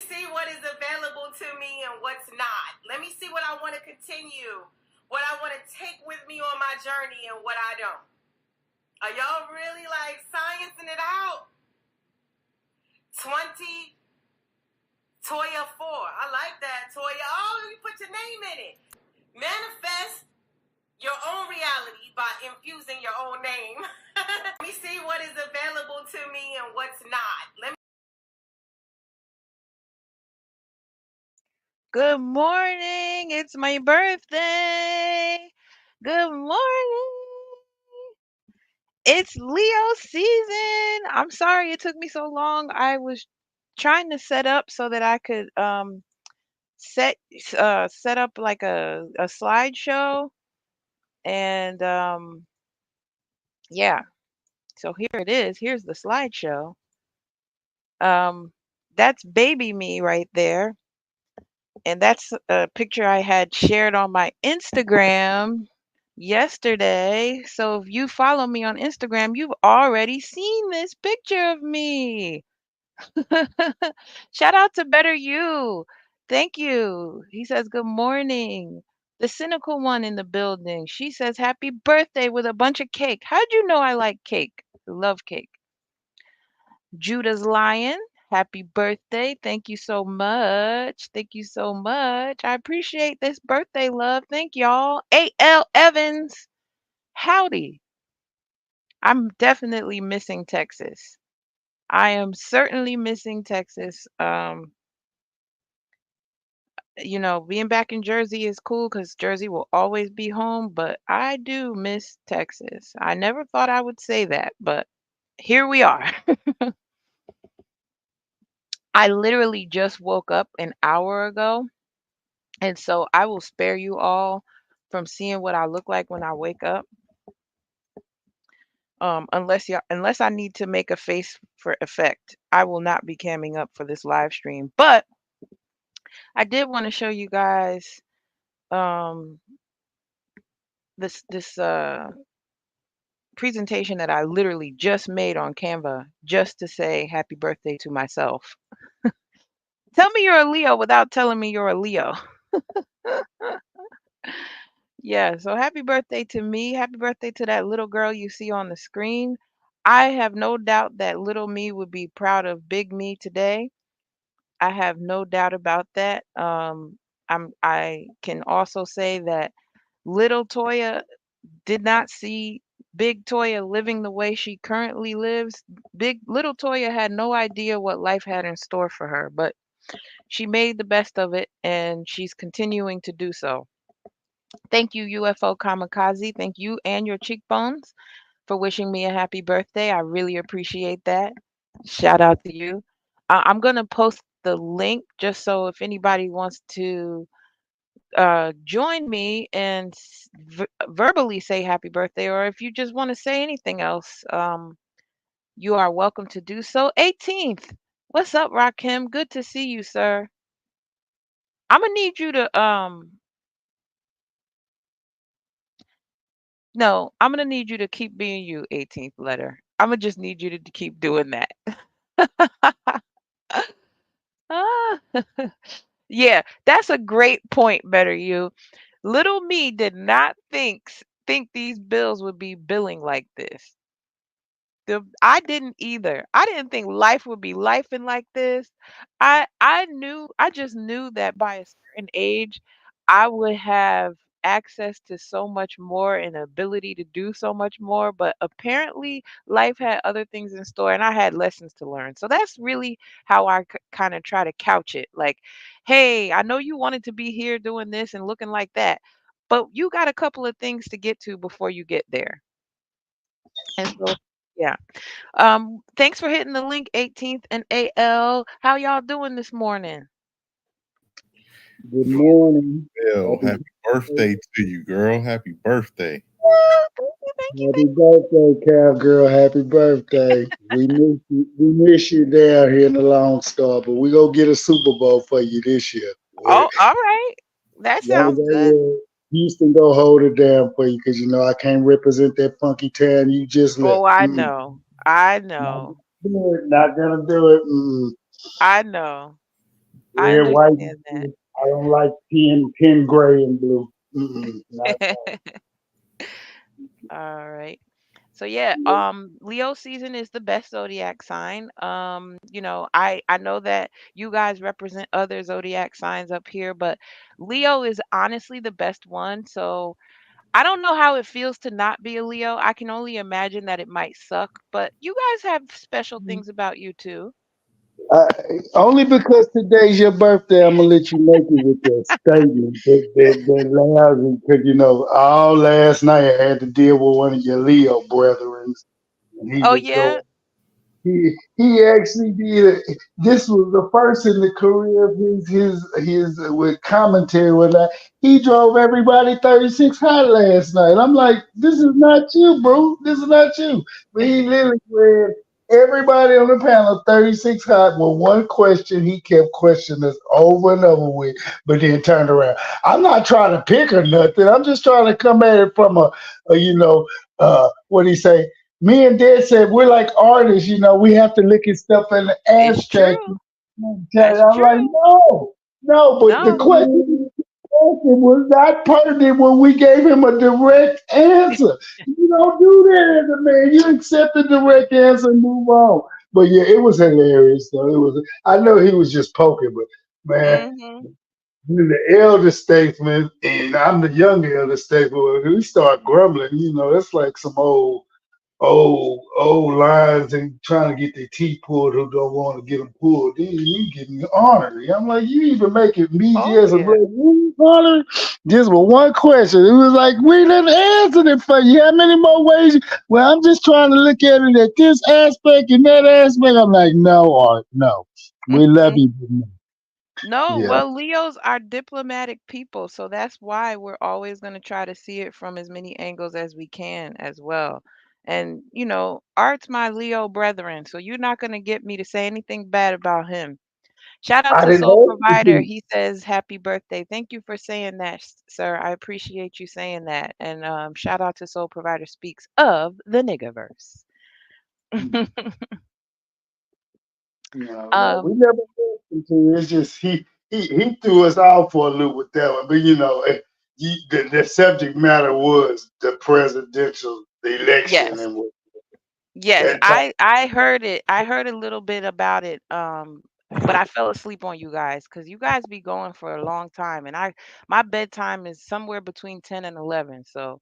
see what is available to me and what's not. Let me see what I want to continue, what I want to take with me on my journey and what I don't. Are y'all really like sciencing it out? 20 Toya 4. I like that, Toya. Oh, you put your name in it. Manifest your own reality by infusing your own name. Let me see what is available to me and what's not. Good morning. It's my birthday. Good morning. It's Leo season. I'm sorry it took me so long. I was trying to set up so that I could set up like a slideshow and yeah. So here it is. Here's the slideshow. Um that's baby me right there. And that's a picture I had shared on my Instagram yesterday. So if you follow me on Instagram, you've already seen this picture of me. Shout out to Better You. Thank you. He says, good morning. The cynical one in the building. She says, happy birthday with a bunch of cake. How'd you know I like cake? I love cake. Judah's Lion, happy birthday. Thank you so much. Thank you so much. I appreciate this birthday love. Thank y'all. A.L. Evans, howdy. I'm definitely missing Texas. I am certainly missing Texas. Being back in Jersey is cool because Jersey will always be home, but I do miss Texas. I never thought I would say that, but here we are. I literally just woke up an hour ago, and so I will spare you all from seeing what I look like when I wake up. Unless I need to make a face for effect, I will not be camming up for this live stream. But I did want to show you guys um, this presentation that I literally just made on Canva just to say happy birthday to myself. Tell me you're a Leo without telling me you're a Leo. Yeah, so happy birthday to me. Happy birthday to that little girl you see on the screen. I have no doubt that little me would be proud of big me today. I have no doubt about that. I can also say that little Toya did not see big Toya living the way she currently lives. Big little Toya had no idea what life had in store for her, but she made the best of it and she's continuing to do so. Thank you, UFO Kamikaze. Thank you and your cheekbones for wishing me a happy birthday. I really appreciate that. Shout out to you. I'm going to post the link just so if anybody wants to join me and verbally say happy birthday, or if you just want to say anything else, you are welcome to do so. 18th. What's up, Rakim? Good to see you, sir. I'm gonna need you to no, I'm gonna need you to keep being you, 18th letter. I'm gonna just need you to keep doing that. Ah, yeah, that's a great point, Better You. Little me did not think these bills would be billing like this. I didn't either. I didn't think life would be lifing like this. I just knew that by a certain age I would have access to so much more and ability to do so much more, but apparently life had other things in store and I had lessons to learn. So that's really how I kind of try to couch it. Like, hey, I know you wanted to be here doing this and looking like that, but you got a couple of things to get to before you get there. And so yeah. Thanks for hitting the link, 18th and AL. How y'all doing this morning? Good morning. Happy birthday to you, girl. Happy birthday. Oh, thank you, Happy birthday, cowgirl. Happy birthday. We miss you down here in the Lone Star, but we gonna get a Super Bowl for you this year. Oh, all right. That Long as sounds good. Houston go hold it down for you, because I can't represent that funky town you just left. Oh, I know. I Not know. gonna do it. Not gonna do it. I know. I Red, white, and understand that. blue. I don't like pen, gray, and blue. Not All right. So yeah, Leo season is the best zodiac sign. I know that you guys represent other zodiac signs up here, but Leo is honestly the best one. So I don't know how it feels to not be a Leo. I can only imagine that it might suck, but you guys have special things about you too. Uh, only because today's your birthday, I'm gonna let you make it with that statement. That lousy, because all last night I had to deal with one of your Leo brethren, and he Oh was yeah? going. He actually did it. This was the first in the career of his with commentary with that. He drove everybody 36 hot last night. I'm like, this is not you, bro. This is not you. But he literally read everybody on the panel 36 hot with one question. He kept questioning us over and over with, but then turned around. I'm not trying to pick or nothing. I'm just trying to come at it from what do he say? Me and Dad said we're like artists, we have to look at stuff in the It's abstract. true. That's I'm like, true. no, but the No. question was not pertinent when we gave him a direct answer. You don't do that as a man. You accept the direct answer and move on. But yeah, it was hilarious though. It was. I know he was just poking, but man, Mhm. you're the elder statesman, and I'm the young elder statesman. When we start grumbling, it's like some old lines and trying to get their teeth pulled who don't want to get them pulled. Then you give me honorary. I'm like, you even make it me Oh just a yeah. little honorary just with one question. It was like, we didn't answer it for you. How many more ways? Well, I'm just trying to look at it at this aspect and that aspect. I'm like, no, Art, no. We love you. But no. No, Yeah. well, Leos are diplomatic people, so that's why we're always going to try to see it from as many angles as we can as well. And, Art's my Leo brethren, so you're not going to get me to say anything bad about him. Shout out I to didn't Soul ask you Provider. to. He says happy birthday. Thank you for saying that, sir. I appreciate you saying that. And shout out to Soul Provider Speaks of the Niggaverse. No, we um, never listened to it. It's just he threw us out for a loop with that one. But the subject matter was the presidential election yes. and what Yes, that time. I heard it. I heard a little bit about it, but I fell asleep on you guys because you guys be going for a long time, and my bedtime is somewhere between 10 and 11. So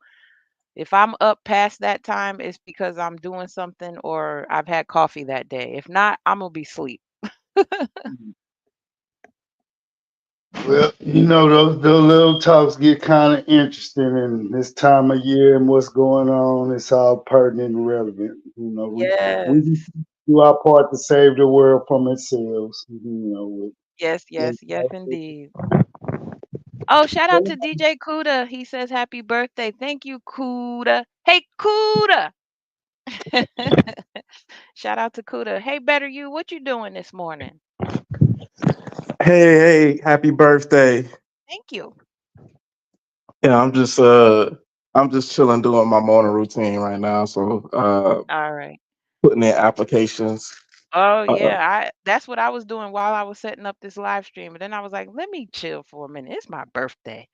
if I'm up past that time, it's because I'm doing something or I've had coffee that day. If not, I'm gonna be asleep. Well, those little talks get kind of interesting in this time of year and what's going on. It's all pertinent and relevant. We Yes, do our part to save the world from itself. yes, With, yes, yes, indeed. Oh, shout out to DJ Kuda. He says happy birthday. Thank you, Kuda. Hey, Kuda. Shout out to Kuda. Hey, better you. What you doing this morning? Hey, hey, happy birthday. Thank you. Yeah, I'm just chilling doing my morning routine right now. So All right. putting in applications. Oh Uh yeah, I that's what I was doing while I was setting up this live stream. And then I was like, let me chill for a minute. It's my birthday.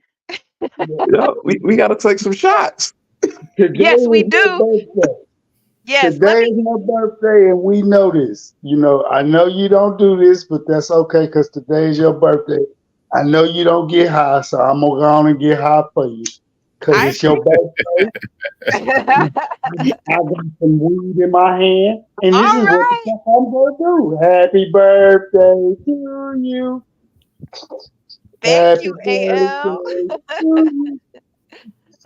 yeah, we gotta take some shots. today Yes, we is her do. birthday. Yes, let Today me. is her birthday, and we know this. I know you don't do this, but that's okay because today is your birthday. I know you don't get high, so I'm gonna go on and get high for you because I it's your appreciate. birthday. I got some weed in my hand, and this All is what the right. fuck I'm gonna do. Happy birthday to you. Thank Happy you, AL. birthday to you.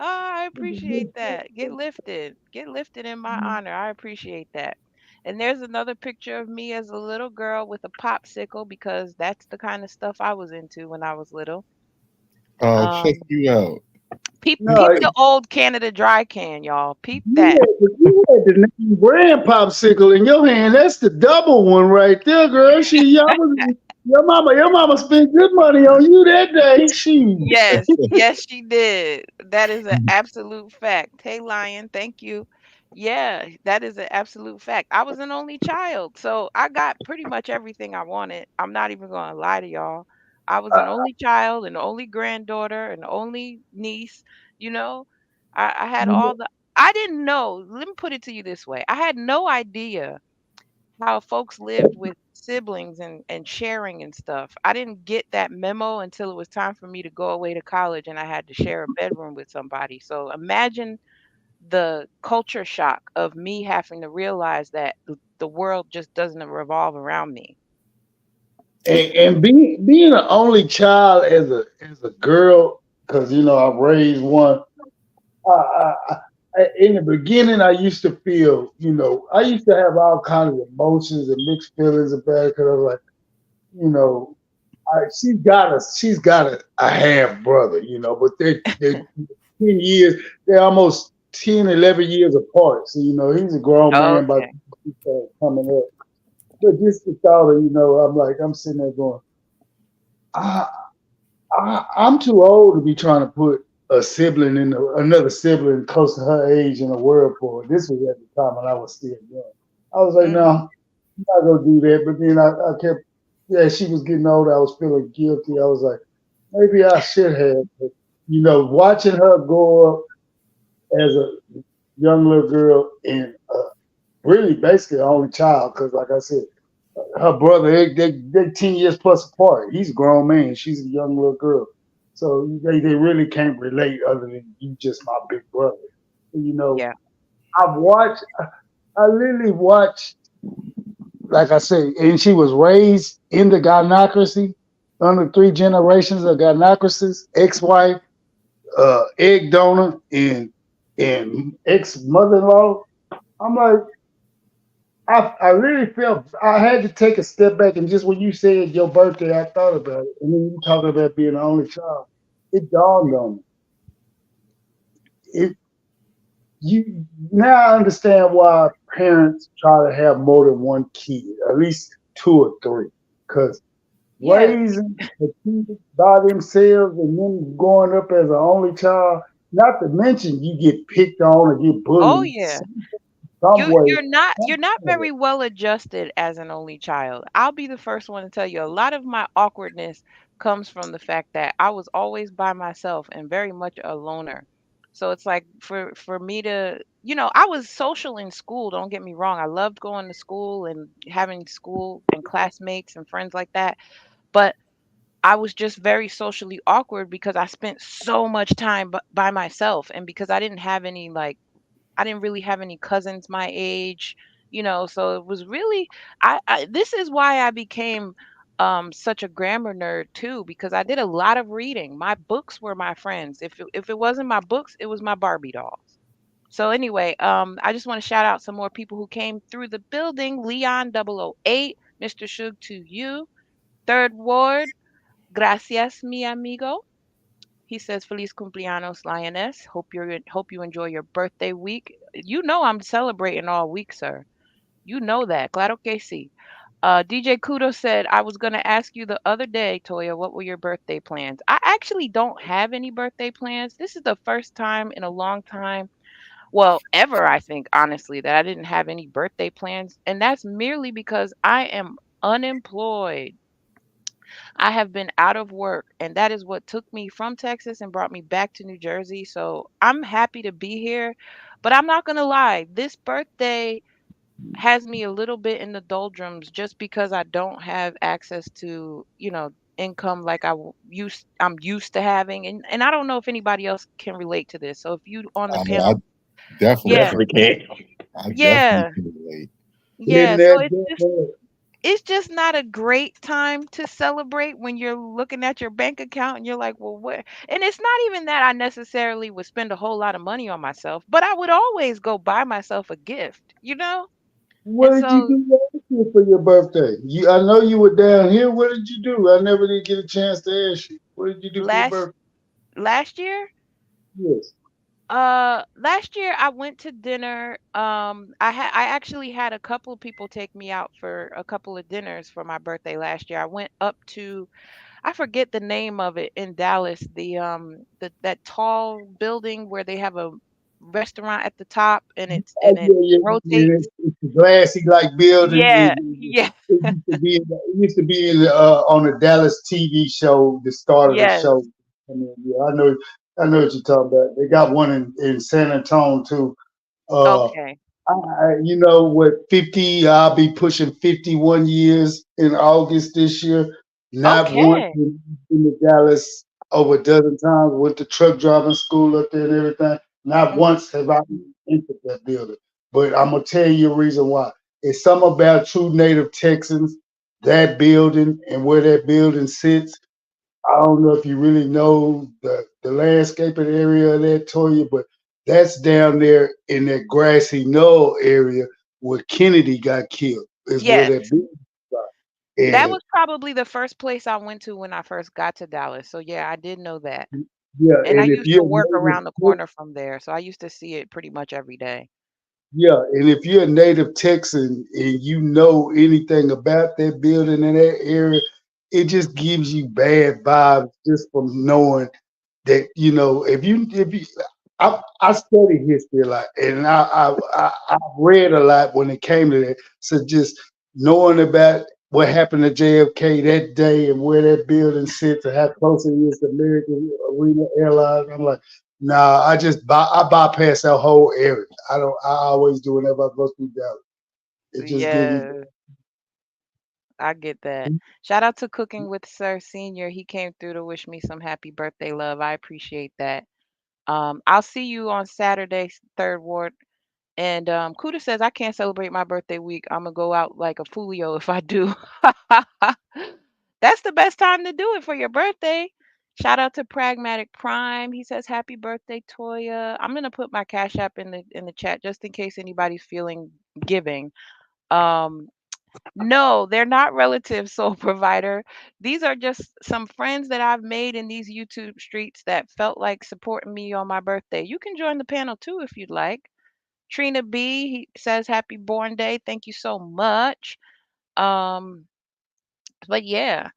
Oh, I appreciate that. Get lifted. Get lifted in my honor. I appreciate that. And there's another picture of me as a little girl with a popsicle because that's the kind of stuff I was into when I was little. Oh, check Um, you out. peep No, the old Canada Dry can, y'all. Peep that. you had the name brand popsicle in your hand. That's the double one right there, girl. Your mama spent good money on you that day. She. Yes, yes, she did. That is an absolute fact. Hey, Lion, thank you. Yeah, that is an absolute fact. I was an only child, so I got pretty much everything I wanted. I'm not even gonna lie to y'all. I was an only child, an only granddaughter, an only niece, you know. I had all the I didn't know. Let me put it to you this way. I had no idea how folks lived with siblings and sharing and stuff. I didn't get that memo until it was time for me to go away to college and I had to share a bedroom with somebody. So imagine the culture shock of me having to realize that the world just doesn't revolve around me. And being an only child as a girl, because I raised one. In the beginning, I used to feel, I used to have all kinds of emotions and mixed feelings about it. Because I was like, you know, she's got a half brother, but they 10 years, they're almost 10, 11 years apart. So he's a grown man, but Okay. he's coming up. But just the thought of, I'm sitting there going, I, I'm too old to be trying to put a sibling another sibling close to her age in a world for her. This was at the time when I was still young. I was like, no, Mhm. I'm not gonna do that. But then I kept, yeah, she was getting older. I was feeling guilty. I was like, maybe I should have. But, watching her grow up as a young little girl and really basically the only child, because like I said, her brother, they 10 years plus apart. He's a grown man. She's a young little girl. So they really can't relate other than you just my big brother. You know, Yeah. I've watched, I literally watched, like I say, and she was raised in the gynocracy, under three generations of gynocracies, ex-wife, egg donor, and ex-mother-in-law. I'm like, I really felt I had to take a step back and just when you said your birthday, I thought about it. And then you talking about being the only child. It dawned on me. It you now I understand why parents try to have more than one kid, at least two or three. Because Yeah. raising a kid by themselves and then growing up as an only child, not to mention you get picked on or get Oh bullied yeah. some way. You're not very well adjusted as an only child. I'll be the first one to tell you a lot of my awkwardness comes from the fact that I was always by myself and very much a loner. So it's like for me to, I was social in school, don't get me wrong. I loved going to school and having school and classmates and friends like that, but I was just very socially awkward because I spent so much time by myself and because I didn't really have any cousins my age, so it was really this is why I became such a grammar nerd too because I did a lot of reading. My books were my friends. If it wasn't my books, it was my Barbie dolls. So anyway, I just want to shout out some more people who came through the building. Leon 008, Mr. Shug to you, Third Ward, gracias mi amigo. He says, "Feliz cumpleaños, Lioness. Hope you enjoy your birthday week. You know I'm celebrating all week, sir. You know that. Claro que sí." DJ Kudo said, "I was gonna ask you the other day, Toya, what were your birthday plans?" I actually don't have any birthday plans. This is the first time in a long time, well, ever, I think, honestly, that I didn't have any birthday plans, and that's merely because I am unemployed. I have been out of work, and that is what took me from Texas and brought me back to New Jersey. So I'm happy to be here, but I'm not going to lie. This birthday has me a little bit in the doldrums just because I don't have access to, income like I'm used to having. And I don't know if anybody else can relate to this. So if you on the I panel, definitely yeah, can. Definitely can't. I definitely yeah, can relate. yeah. Been So there, it's done just that. it's just not a great time to celebrate when you're looking at your bank account and you're like, well, what? And it's not even that I necessarily would spend a whole lot of money on myself, but I would always go buy myself a gift. What And did you so do last year for your birthday? I know you were down here. What did you do? I never did get a chance to ask you. What did you do for your last birthday? last year, Yes. last year I went to dinner. I actually had a couple of people take me out for a couple of dinners for my birthday last year. I went up to I forget the name of it in Dallas, the that tall building where they have a restaurant at the top, and Oh it yeah, yeah. rotates. It's a glassy like building. Yeah, yeah, It used to be. It used to be in on the Dallas TV show. The start of the yes. show. I mean, yeah, I know. I know what you're talking about. They got one in San Antonio too. Uh, Okay. you know what, 50, I'll be pushing 51 years in August this year. Not once Okay. in the Dallas over a dozen times. Went to truck driving school up there and everything. Not Mhm. once have I entered that building. But I'm going to tell you a reason why. It's something about true native Texans, that building and where that building sits. I don't know if you really know the landscaping area of that Toya, but that's down there in that grassy knoll area where Kennedy got killed. Is where Yes. that building got. That And was probably the first place I went to when I first got to Dallas. So yeah, I did know that. yeah, And I and if used to you're a work native around the corner from there, so I used to see it pretty much every day. Yeah, and if you're a native Texan and you know anything about that building in that area, it just gives you bad vibes just from knowing that if you I study history a lot and I read a lot when it came to that. So just knowing about what happened to JFK that day and where that building sits and how close it is to American Arena Airlines, I'm like, nah, I bypass that whole area. I don't. I always do whenever I go through Dallas. It just gives me. Yeah, I get that. Shout out to Cooking with Sir Senior. He came through to wish me some happy birthday love. I appreciate that. I'll see you on Saturday, Third Ward. And Kuda says I can't celebrate my birthday week. I'm gonna go out like a foolio if I do. That's the best time to do it for your birthday. Shout out to Pragmatic Prime. He says happy birthday, Toya. I'm gonna put my Cash App in the chat just in case anybody's feeling giving. Um, no, they're not relatives, sole provider. These are just some friends that I've made in these YouTube streets that felt like supporting me on my birthday. You can join the panel too if you'd like. Trina B, he says happy born day. Thank you so much. Um, but yeah,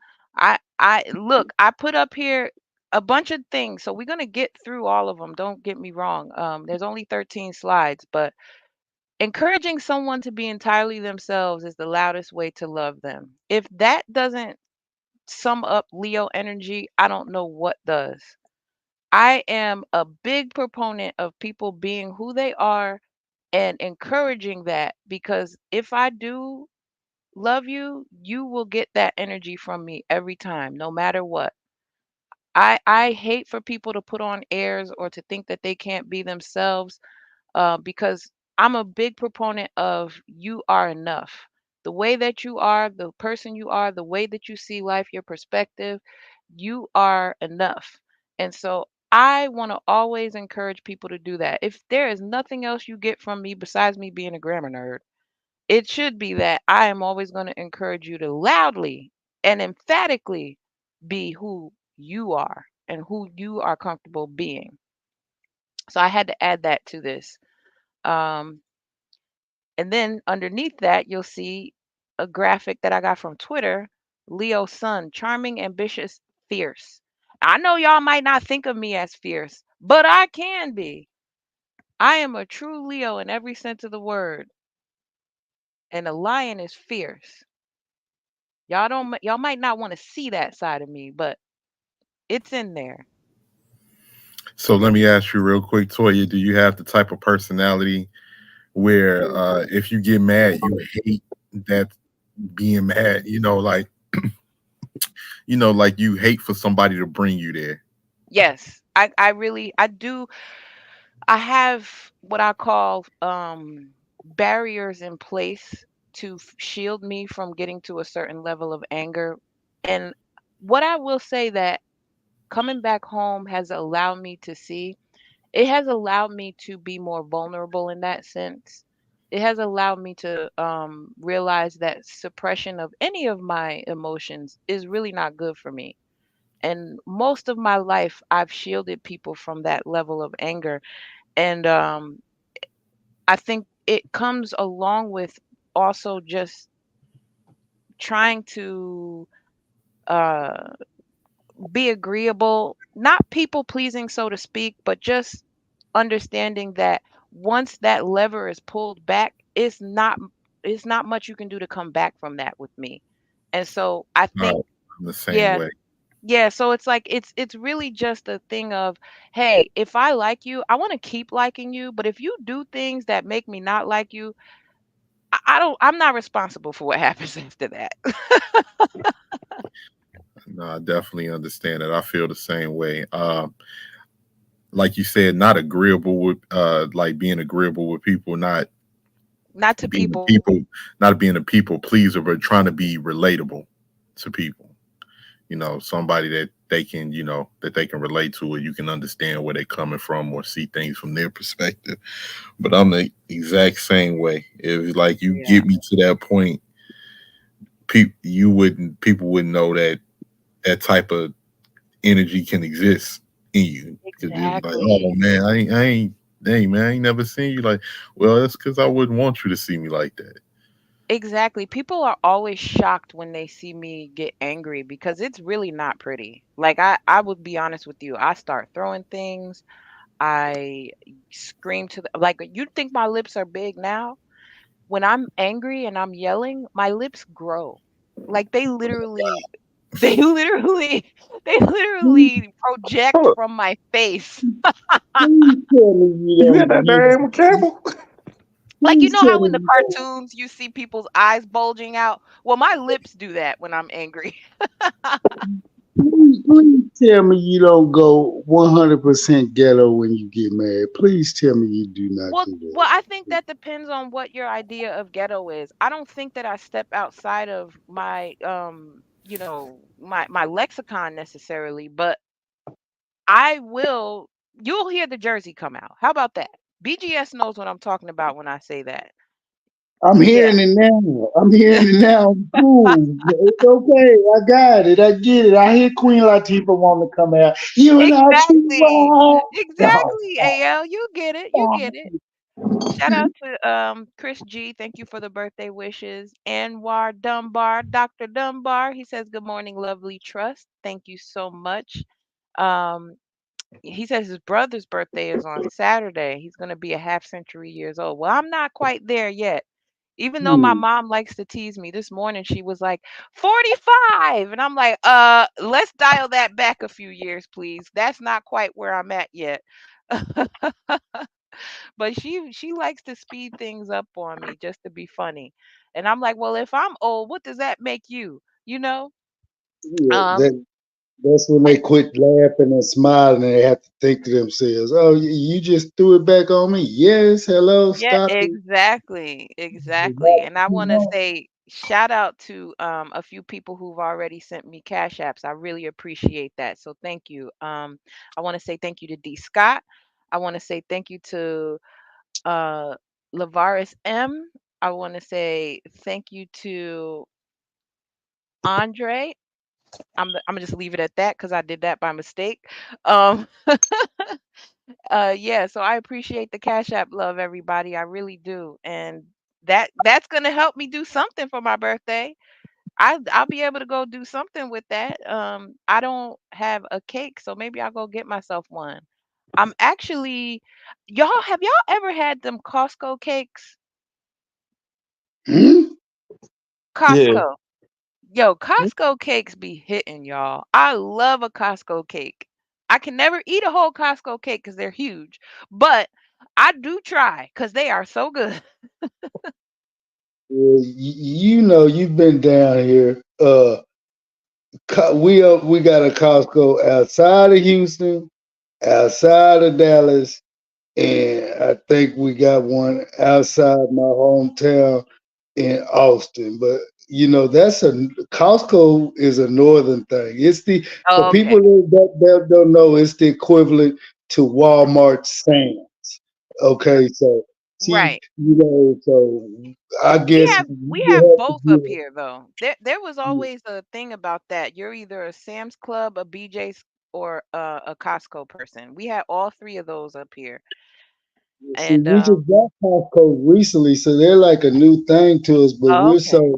I look, I put up here a bunch of things. So we're gonna get through all of them. Don't get me wrong. There's only 13 slides, but encouraging someone to be entirely themselves is the loudest way to love them. If that doesn't sum up Leo energy, I don't know what does. I am a big proponent of people being who they are and encouraging that because if I do love you, you will get that energy from me every time, no matter what. I hate for people to put on airs or to think that they can't be themselves because I'm a big proponent of you are enough. The way that you are, the person you are, the way that you see life, your perspective, you are enough. And so I want to always encourage people to do that. If there is nothing else you get from me besides me being a grammar nerd, it should be that I am always going to encourage you to loudly and emphatically be who you are and who you are comfortable being. So I had to add that to this. Um, and then underneath that, you'll see a graphic that I got from Twitter. Leo Sun, charming, ambitious, fierce. I know y'all might not think of me as fierce, but I can be. I am a true Leo in every sense of the word, and a lion is fierce. Y'all might not want to see that side of me, but it's in there. So let me ask you real quick, Toya, do you have the type of personality where if you get mad, you hate that being mad, like you hate for somebody to bring you there? Yes, I really I do. I have what I call barriers in place to shield me from getting to a certain level of anger. And what I will say that coming back home has allowed me to see, it has allowed me to be more vulnerable in that sense. It has allowed me to realize that suppression of any of my emotions is really not good for me. And most of my life, I've shielded people from that level of anger. And I think it comes along with also just trying to be agreeable, not people pleasing, so to speak, but just understanding that once that lever is pulled back, it's not much you can do to come back from that with me. And so I think, Oh, I'm the same yeah, way. yeah, so it's like it's really just a thing of, hey, if I like you, I want to keep liking you, but if you do things that make me not like you, I'm not responsible for what happens after that. No, I definitely understand it. I feel the same way. Like you said, not agreeable with like being agreeable with people, not Not to being a people. people, not being a people pleaser, but trying to be relatable to people. You know, somebody that they can, that they can relate to, or you can understand where they're coming from, or see things from their perspective. But I'm the exact same way. If like you Yeah, get me to that point, people wouldn't know that that type of energy can exist in you, because you'll be like, oh exactly. man, dang man, I ain't never seen you like. Well, that's because I wouldn't want you to see me like that. Exactly. People are always shocked when they see me get angry because it's really not pretty. Like I would be honest with you. I start throwing things. I scream to the like you think my lips are big now? When I'm angry and I'm yelling, my lips grow. Like they literally they Please, literally project Hold up. from my face. please tell me you You don't. had that You, name, Campbell? Like, you please know tell how me in the you don't. cartoons you see people's eyes bulging out? Well, my lips do that when I'm angry. Please tell me you don't go 100% ghetto when you get mad. Please tell me you do not Well do well, that. I think that depends on what your idea of ghetto is. I don't think that I step outside of my, my lexicon necessarily, but I will you'll hear the Jersey come out. How about that? BGS knows what I'm talking about when I say that. I'm Yeah. hearing it now. I'm hearing it now. Cool. It's okay. I got it. I get it. I hear Queen Latifah want to come out. You're not too Exactly. wild. No, Exactly, AL. You get it. You get it. Shout out to Chris G. Thank you for the birthday wishes. Anwar Dunbar, Dr. Dunbar. He says, "Good morning, lovely trust. Thank you so much." Um, he says his brother's birthday is on Saturday. He's going to be a half century years old. Well, I'm not quite there yet. Even though my no. mom likes to tease me, this morning she was like 45, and I'm like, let's dial that back a few years, please. That's not quite where I'm at yet. But she likes to speed things up on me just to be funny. And I'm like, "Well, if I'm old, what does that make you?" You know? Yeah, Um that's when they quit laughing and smiling and they have to think to themselves, oh, you just threw it back on me. Yes, hello, yeah, stop it. exactly. Exactly. And I want to say shout out to a few people who've already sent me cash apps. I really appreciate that. So thank you. I want to say thank you to D Scott. I want to say thank you to uh Lavaris M. I want to say thank you to Andre. I'm gonna just leave it at that because I did that by mistake. Um, yeah, so I appreciate the Cash App love, everybody. I really do, and that's gonna help me do something for my birthday. I'll be able to go do something with that. I don't have a cake, so maybe I'll go get myself one. I'm actually, y'all ever had them Costco cakes? Hmm? Yeah. Costco. Yo, Costco cakes be hitting, y'all. I love a Costco cake. I can never eat a whole Costco cake because they're huge, but I do try because they are so good. Well, you know, you've been down here. We got a Costco outside of Houston, outside of Dallas, and I think we got one outside my hometown in Austin. But you know, that's a Costco is a northern thing. It's the for Oh, people okay. that don't know, it's the equivalent to Walmart Sam. Okay, so see, Right. you know, so I We guess have we you have have to both up give. here though. There was always a thing about that. You're either a Sam's Club, a BJ's, or a Costco person. We had all three of those up here. See, And we just got Costco recently, so they're like a new thing to us. But oh, okay.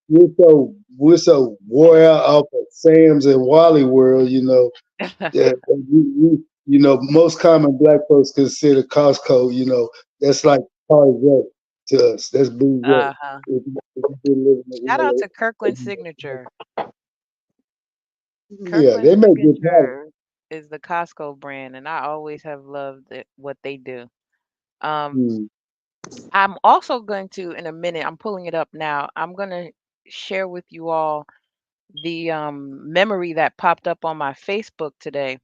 we're so wore out off of Sam's and Wally World, you know. Yeah, Most common black folks consider Costco, that's like Target to us. That's bougie. Uh-huh. If you've been living Shout out to in Kirkland LA. Signature. Yeah, Kirkland they make good products. Signature is the Costco brand, and I always have loved what they do. Um, Mm. I'm also going to, in a minute, I'm pulling it up now. I'm going to share with you all the memory that popped up on my Facebook today.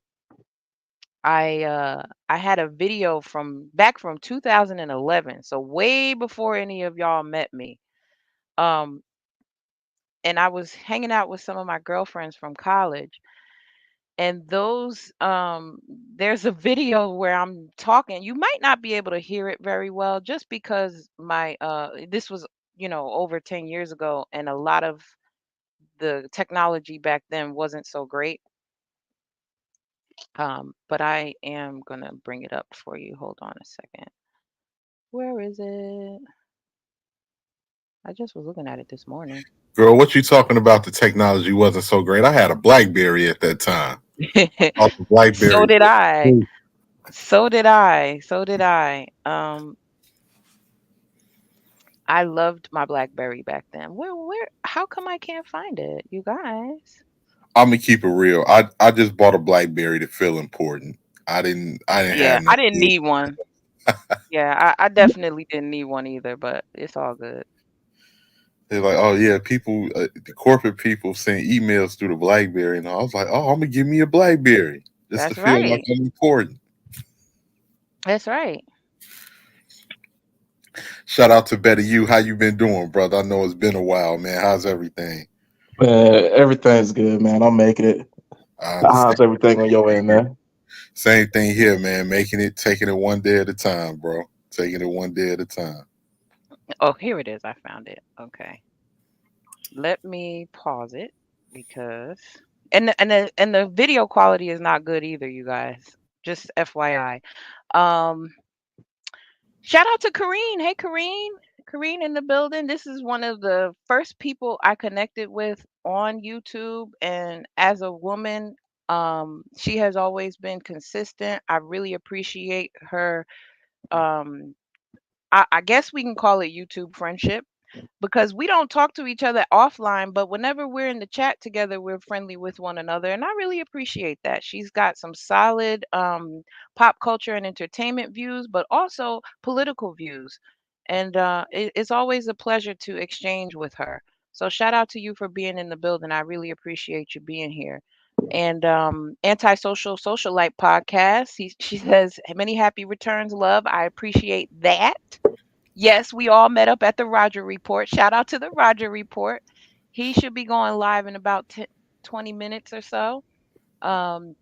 I had a video from back from 2011, so way before any of y'all met me. Um, and I was hanging out with some of my girlfriends from college, and those there's a video where I'm talking. You might not be able to hear it very well just because my this was, over 10 years ago, and a lot of the technology back then wasn't so great. But I am gonna bring it up for you. Hold on a second. Where is it? I just was looking at it this morning. Girl, what you talking about? The technology wasn't so great. I had a BlackBerry at that time. Off the So BlackBerry. did I. Mm. So did I. So did I. I loved my BlackBerry back then. Where how come I can't find it, you guys? I'm gonna keep it real. I just bought a BlackBerry to feel important. I didn't Yeah, have no I didn't kids. need one. Yeah, I definitely didn't need one either, but it's all good. They're like, oh yeah, people, the corporate people send emails through the BlackBerry, and I was like, oh, I'm gonna give me a BlackBerry just to That's feel like right. I'm important. That's right. Shout out to Better You. How you been doing, brother? I know it's been a while, man. How's everything? Everything's good, man. I'm making it. I How's understand. everything on your end, man? Same thing here, man. Making it, taking it one day at a time, bro. Taking it one day at a time. Oh, here it is. I found it. Okay. Let me pause it because and the video quality is not good either, you guys. Just FYI. Um Shout out to Kareen. Hey, Kareen. Kareen in the building. This is one of the first people I connected with on YouTube. And as a woman, she has always been consistent. I really appreciate her. Um, I guess we can call it YouTube friendship because we don't talk to each other offline, but whenever we're in the chat together, we're friendly with one another. And I really appreciate that. She's got some solid pop culture and entertainment views, but also political views. And it's always a pleasure to exchange with her. So shout out to you for being in the building. I really appreciate you being here. And antisocial socialite podcast. She says many happy returns, love. I appreciate that. Yes, we all met up at the Roger Report. Shout out to the Roger Report. He should be going live in about 10, 20 minutes or so. Um,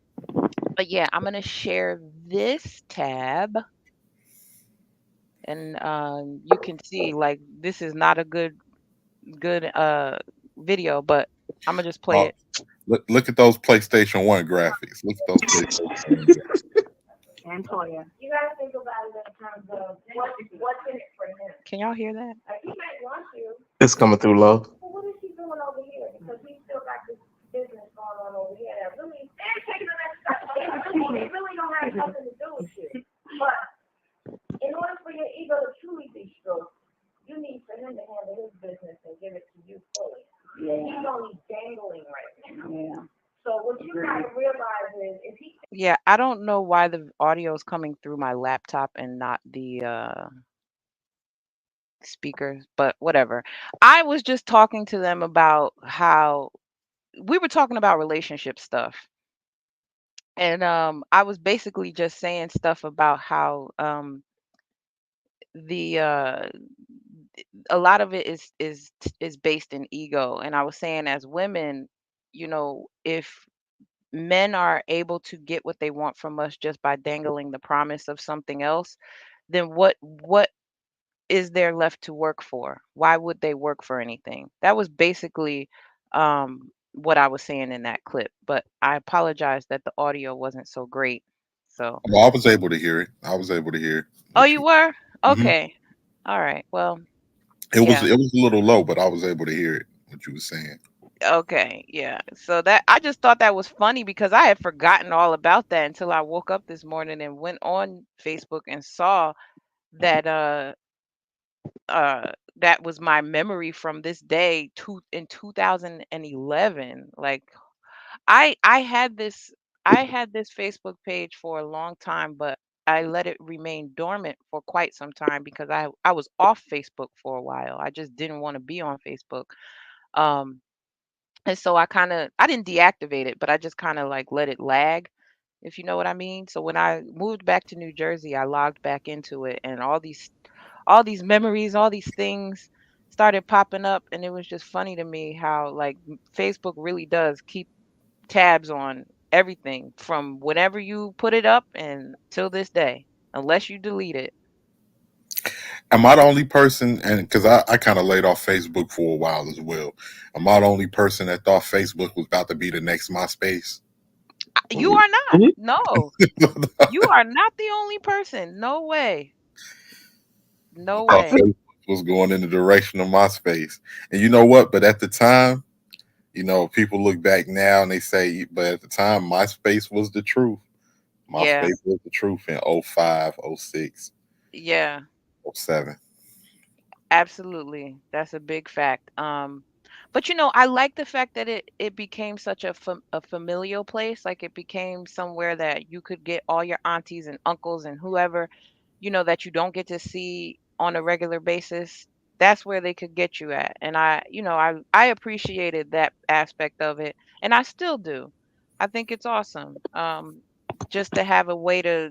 but yeah, I'm gonna share this tab, and you can see like this is not a good video, but I'm gonna just play Oh, it. look at those PlayStation 1 graphics. Look at those PlayStation 1 graphics. And Toya. You gotta think about it in terms of what's in it for him. Can y'all hear that? Like he might want you. It's coming through low. Well, what is he doing over here? Because he's still got this business going on over here that really and taking the next step. It really don't have nothing to do with you. But in order for your ego to truly be stroked, you need for him to handle his business and give it to you fully. Yeah. He's only dangling right now. Yeah. So what you gotta realize is if he Yeah, I don't know why the audio is coming through my laptop and not the speakers, but whatever. I was just talking to them about how we were talking about relationship stuff. And I was basically just saying stuff about how the a lot of it is based in ego. And I was saying as women, if men are able to get what they want from us just by dangling the promise of something else, then what is there left to work for? Why would they work for anything? That was basically what I was saying in that clip, but I apologize that the audio wasn't so great. So, Well, I was able to hear it. I was able to hear oh, what you you. were? Mhm. Okay. All right. Well, It was yeah. a little low, but I was able to hear it. What you were saying. Okay, yeah. So that I just thought that was funny because I had forgotten all about that until I woke up this morning and went on Facebook and saw that that was my memory from this day in 2011. Like I had this Facebook page for a long time, but I let it remain dormant for quite some time because I was off Facebook for a while. I just didn't want to be on Facebook. Um and so I didn't deactivate it, but I just kind of like let it lag, if you know what I mean. So when I moved back to New Jersey, I logged back into it and all these memories, all these things started popping up, and it was just funny to me how like Facebook really does keep tabs on everything from whenever you put it up and till this day, unless you delete it. Am I the only person? And because I kind of laid off Facebook for a while as well. Am I the only person that thought Facebook was about to be the next MySpace? You are not. No, you are not the only person. No way. I No thought way. Facebook was going in the direction of MySpace. And you know what? But at the time, people look back now and they say, but at the time, MySpace was the truth. Yeah. MySpace was the truth in '05, '06, Yeah. '07. Absolutely. That's a big fact. But I like the fact that it became such a familial place. Like it became somewhere that you could get all your aunties and uncles and whoever, that you don't get to see on a regular basis. That's where they could get you at. And I appreciated that aspect of it, and I still do. I think it's awesome. Just to have a way to,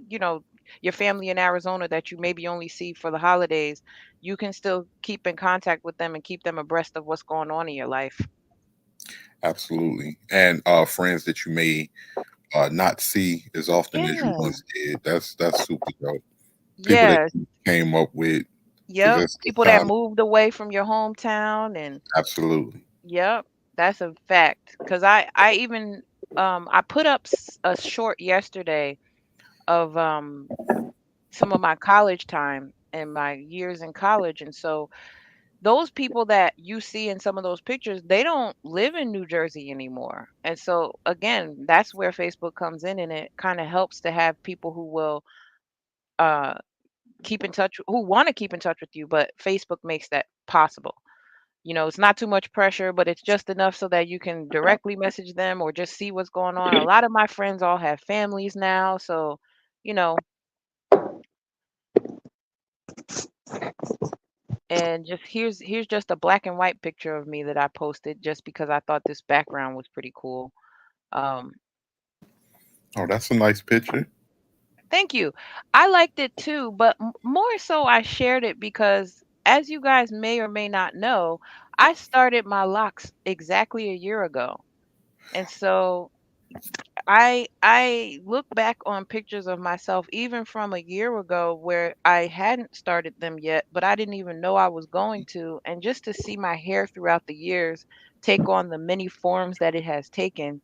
your family in Arizona that you maybe only see for the holidays, you can still keep in contact with them and keep them abreast of what's going on in your life. Absolutely. And friends that you may not see as often as you Yeah. once did. That's super dope. People that Yes. you came up with, because Yep. that's the People that time. moved away from your hometown and Absolutely. yep, that's a fact. Cause I even I put up a short yesterday of some of my college time and my years in college, and so those people that you see in some of those pictures, they don't live in New Jersey anymore. And so again, that's where Facebook comes in, and it kind of helps to have people who will uh keep in touch, who want to keep in touch with you, but Facebook makes that possible. It's not too much pressure, but it's just enough so that you can directly message them or just see what's going on. A lot of my friends all have families now, so you know, and just here's just a black and white picture of me that I posted just because I thought this background was pretty cool. Um, Oh, that's a nice picture. Thank you. I liked it too, but more so I shared it because, as you guys may or may not know, I started my locks exactly a year ago. And so I look back on pictures of myself even from a year ago where I hadn't started them yet, but I didn't even know I was going to. And just to see my hair throughout the years take on the many forms that it has taken,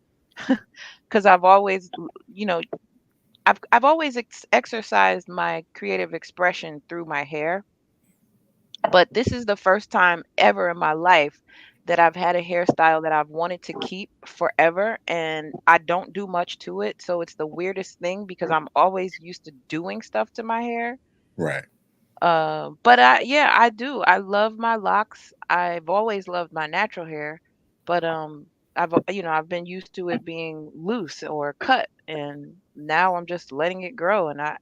because I've always, you know, I've always exercised my creative expression through my hair, but this is the first time ever in my life that I've had a hairstyle that I've wanted to keep forever, and I don't do much to it. So it's the weirdest thing because I'm always used to doing stuff to my hair. Right. But yeah, I do. I love my locks. I've always loved my natural hair, but I've been used to it being loose or cut, and now I'm just letting it grow, and I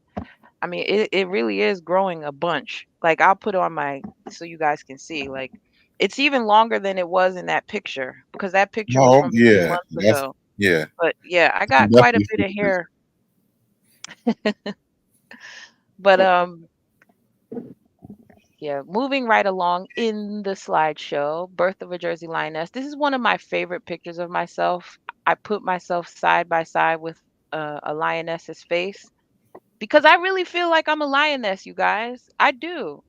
mean, it really is growing a bunch. Like I'll put on my so you guys can see. Like it's even longer than it was in that picture because that picture was Oh from a few yeah. months That's ago. yeah. But yeah, I You got quite a definitely bit see of this. hair. But yeah, moving right along in the slideshow, Birth of a Jersey Lioness. This is one of my favorite pictures of myself. I put myself side by side with a lioness's face because I really feel like I'm a lioness, you guys. I do.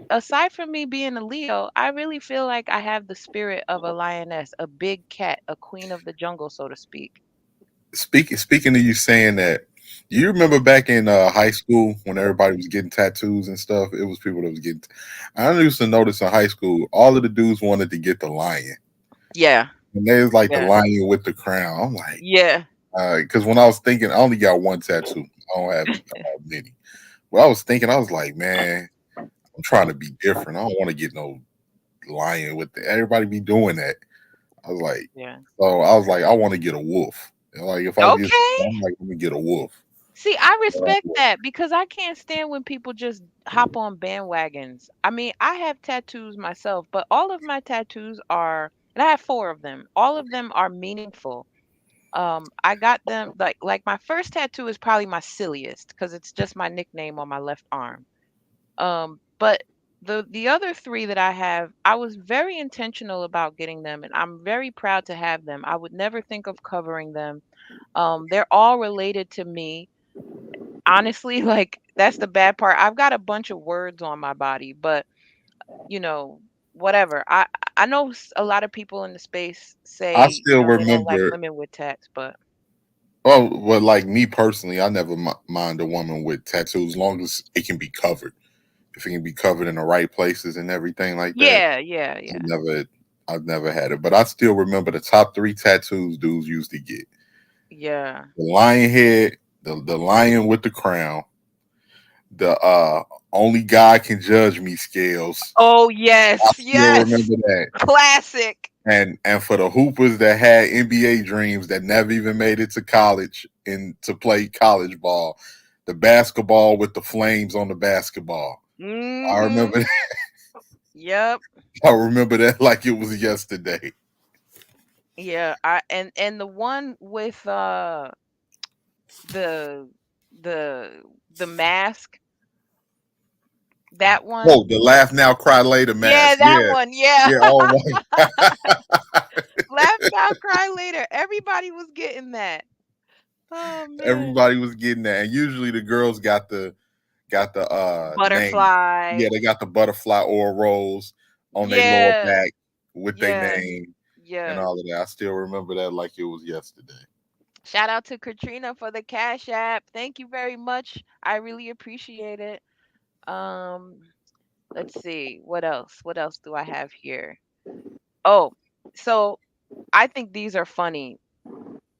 Aside from me being a Leo, I really feel like I have the spirit of a lioness, a big cat, a queen of the jungle, so to speak. Speaking of you saying that, do you remember back in high school when everybody was getting tattoos and stuff? It was people that was getting. I used to notice in high school, all of the dudes wanted to get the lion. Yeah. And there's like the Yeah. lion with the crown. I'm like, Yeah. because when I was thinking, I only got one tattoo. I don't have many. Well, I was thinking, I was like, man, I'm trying to be different. I don't want to get no lion with the, everybody be doing that. I was like, Yeah. so I was like, I want to get a wolf. And like if I just, Okay. I'm like, let me get a wolf. See, I respect that because I can't stand when people just hop on bandwagons. I mean, I have tattoos myself, but all of my tattoos are, and I have four of them. All of them are meaningful. I got them like my first tattoo is probably my silliest because it's just my nickname on my left arm. But the other three that I have, I was very intentional about getting them, and I'm very proud to have them. I would never think of covering them. They're all related to me. Honestly, like that's the bad part. I've got a bunch of words on my body, but you know, whatever. I know a lot of people in the space I say, still they don't like remember. women with tats, but Oh, well, like me personally, I never mind a woman with tattoos, as long as it can be covered. If it can be covered in the right places and everything like that, yeah, yeah, I yeah, never, I've never had it. But I still remember the top three tattoos dudes used to get: yeah. the lion head, the lion with the crown, the only God can judge me scales. Oh I yes, still yes. remember that. Classic. And for the hoopers that had NBA dreams that never even made it to college and to play college ball, the basketball with the flames on the basketball. I Mhm. remember Yep. I remember that like it was yesterday. Yeah, and the one with the the the mask, that one. Oh, the laugh now, cry later Yeah, mask. that Yeah. one. Yeah. Yeah. Oh my. Laugh now, cry later. Everybody was getting that. Oh man. Everybody was getting that. And usually the girls got the name. Butterfly. Yeah, they got the butterfly oil rolls on their lower Yes. back with their Yes. name and Yes. all of that. I still remember that like it was yesterday. Shout out to Katrina for the Cash App. Thank you very much. I really appreciate it. Um, let's see. What else? What else do I have here? Oh, so I think these are funny.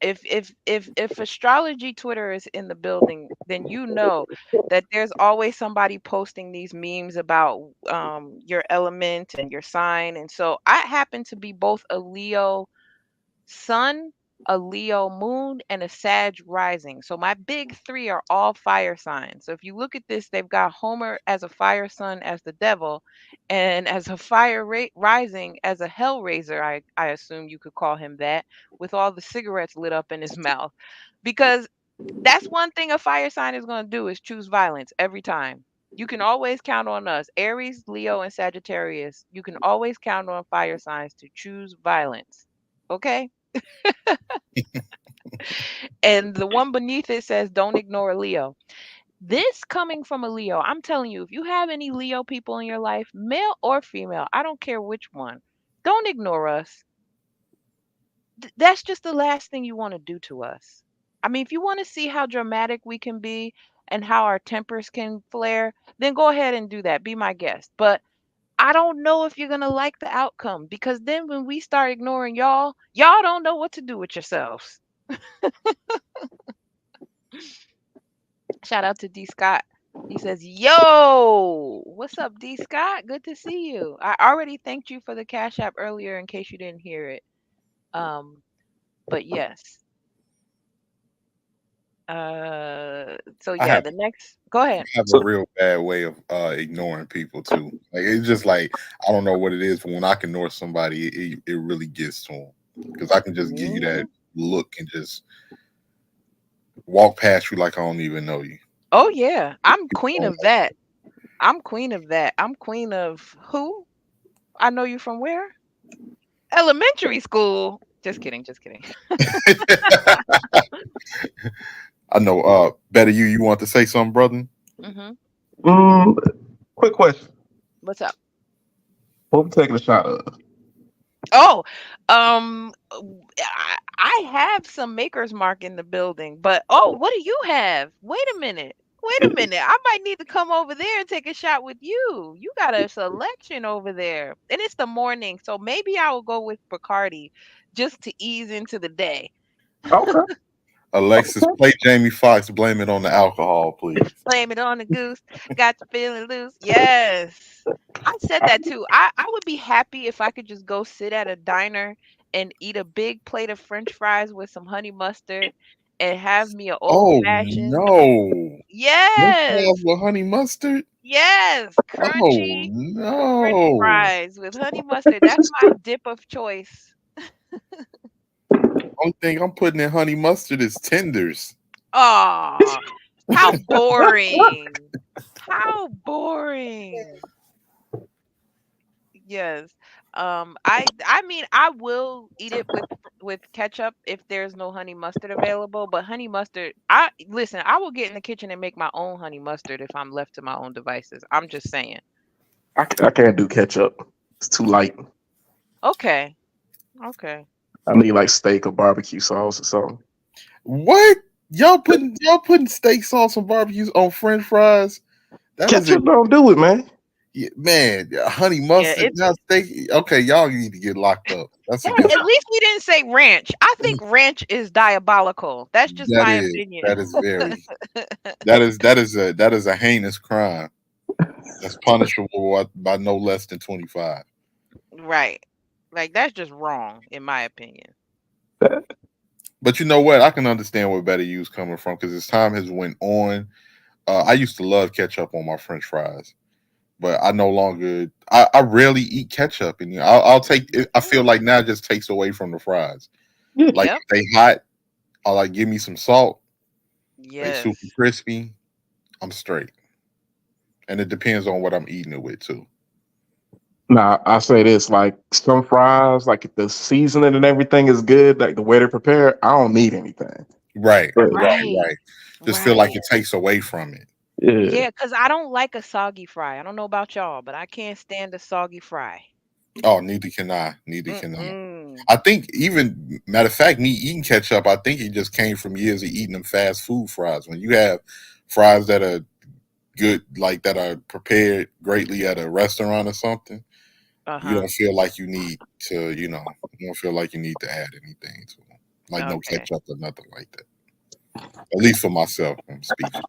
If astrology Twitter is in the building, then you know that there's always somebody posting these memes about your element and your sign. And so I happen to be both a Leo sun, a Leo moon, and a Sag rising. So my big three are all fire signs. So if you look at this, they've got Homer as a fire sun as the devil, and as a fire rising as a hellraiser. I assume you could call him that, with all the cigarettes lit up in his mouth, because that's one thing a fire sign is going to do is choose violence every time. You can always count on us, Aries, Leo, and Sagittarius. You can always count on fire signs to choose violence. Okay? And the one beneath it says, don't ignore a Leo. This coming from a Leo, I'm telling you, if you have any Leo people in your life, male or female, I don't care which one, don't ignore us. That's just the last thing you want to do to us. I mean, if you want to see how dramatic we can be and how our tempers can flare, then go ahead and do that. Be my guest. But I don't know if you're going to like the outcome, because then when we start ignoring y'all, y'all don't know what to do with yourselves. Shout out to D Scott. He says, "Yo, what's up, D Scott? Good to see you. I already thanked you for the Cash App earlier in case you didn't hear it. Um, but yes. So I yeah, have the next. Go ahead. have a So, real bad way of ignoring people too. Like it's just like I don't know what it is, but when I can ignore somebody, it really gets to them because I can just give you that Mhm. look and just walk past you like I don't even know you. Oh yeah, I'm queen Don't of that. I'm queen of that. I'm queen of who? I know you from where? Elementary school. Just kidding. Just kidding. I know. Better you. You want to say something, brother? Mhm. mm, quick question. What's up? What we taking a shot of? Oh, I have some Maker's Mark in the building, but oh, what do you have? Wait a minute. Wait a minute. I might need to come over there and take a shot with you. You got a selection over there. And it's the morning, so maybe I will go with Bacardi just to ease into the day. Okay. Alexis, Okay. play Jamie Foxx. Blame it on the alcohol, please. Blame it on the goose. Got you feeling loose. Yes. I said that too. I would be happy if I could just go sit at a diner and eat a big plate of French fries with some honey mustard and have me an old Oh fashioned. no! French Yes. fries with honey mustard. Yes. Oh Crunchy French no! fries with honey mustard. That's my dip of choice. Only thing I'm putting in honey mustard is tenders. Aw, how boring. How boring. Yes. I mean I will eat it with ketchup if there's no honey mustard available, but honey mustard I listen, I will get in the kitchen and make my own honey mustard if I'm left to my own devices. I'm just saying. I can't do ketchup. It's too light. Okay. Okay. I need like steak or barbecue sauce or something. What? Y'all putting steak sauce and barbecues on French fries? That is a Ketchup don't do it, man. yeah, man. Honey Yeah, mustard it's now steak. Okay, y'all need to get locked up. That's Hey, against at least we didn't say ranch. I think ranch is diabolical. That's just that my is opinion. that is very that is a heinous crime. That's punishable by no less than 25. Right. Like that's just wrong in my opinion. But you know what? I can understand where better use coming from because as time has went on, I used to love ketchup on my French fries, but I no longer. I rarely eat ketchup, and I'll take. I feel like now it just takes away from the fries. Yeah. Like Yep. if they hot, I like give me some salt. They super Yes. crispy. I'm straight, and it depends on what I'm eating it with too. Now I say this: like some fries, like if the seasoning and everything is good, like the way they're prepared, I don't need anything. Right, But right, Right. right. Just feel like Right. it takes away from it. yeah, Yeah, cause I don't like a soggy fry. I don't know about y'all, but I can't stand a soggy fry. Oh, neither can I. Neither can I. Mm-mm. I think even matter of fact, me eating ketchup, I think it just came from years of eating them fast food fries. When you have fries that are good, like that are prepared greatly at a restaurant or something, you Uh-huh. don't feel like you need to, you don't feel like you need to add anything to them, like no Okay. ketchup or nothing like that. At least for myself, I'm speaking.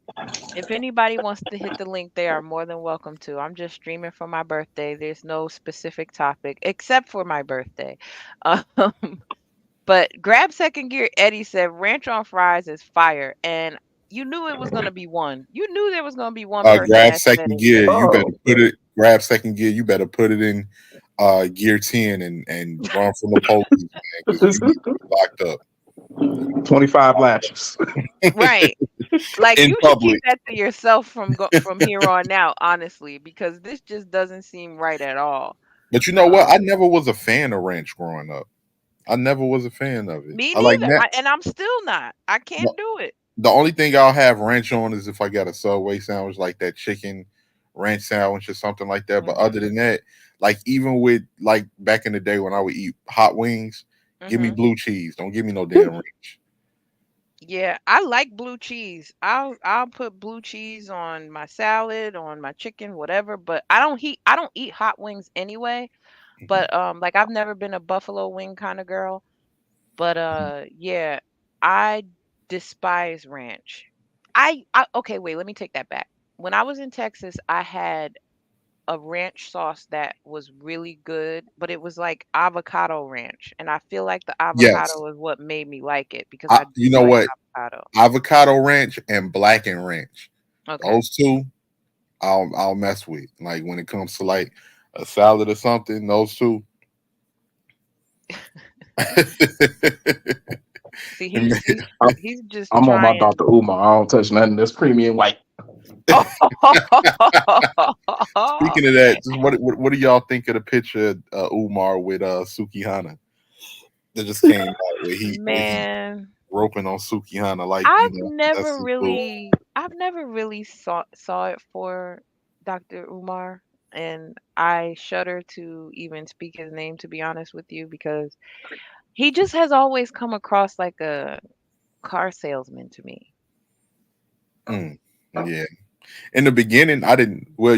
If anybody wants to hit the link, they are more than welcome to. I'm just streaming for my birthday. There's no specific topic except for my birthday. Um, but grab second gear. Eddie said ranch on fries is fire, and you knew it was gonna be one. You knew there was gonna be one person Grab that said second it. gear. You better oh, put it. Grab second gear. You better put it in gear 10 and run from the police, man, because you need to be locked up 25 lashes. Right. Like in you should keep public. that to yourself from here on out, honestly, because this just doesn't seem right at all. But you know what? I Um, never was a fan of ranch growing up. I never was a fan of it. Me I like neither. that. And I'm still not. I can't do it. The only thing I'll have ranch on is if I got a Subway sandwich, like that chicken ranch sandwich or something like that. But other Mhm. than that, like even with like back in the day when I would eat hot wings, give me Mhm. blue cheese. Don't give me no damn ranch. Yeah, I like blue cheese. I'll put blue cheese on my salad, on my chicken, whatever, but I don't eat hot wings anyway. Mhm, But like I've never been a buffalo wing kind of girl. But mhm. yeah, I despise ranch. Okay, wait, let me take that back. When I was in Texas, I had a ranch sauce that was really good, but it was like avocado ranch. And I feel like the Yes, avocado is what made me like it because I you do know like what? avocado. Avocado ranch and blackened ranch. Okay. Those two, I'll mess with. Like when it comes to like a salad or something, those two. See, And I'm, he's just I'm on my trying. Dr. Umar. I don't touch nothing that's premium white. speaking of that, just what do y'all think of the picture of Umar with Sukihana that just came out where he Man, roping on Sukihana like that's his boo. I've never really saw it for Dr. Umar, and I shudder to even speak his name, to be honest with you, because he just has always come across like a car salesman to me. Mm, yeah. In the beginning, I didn't. Well,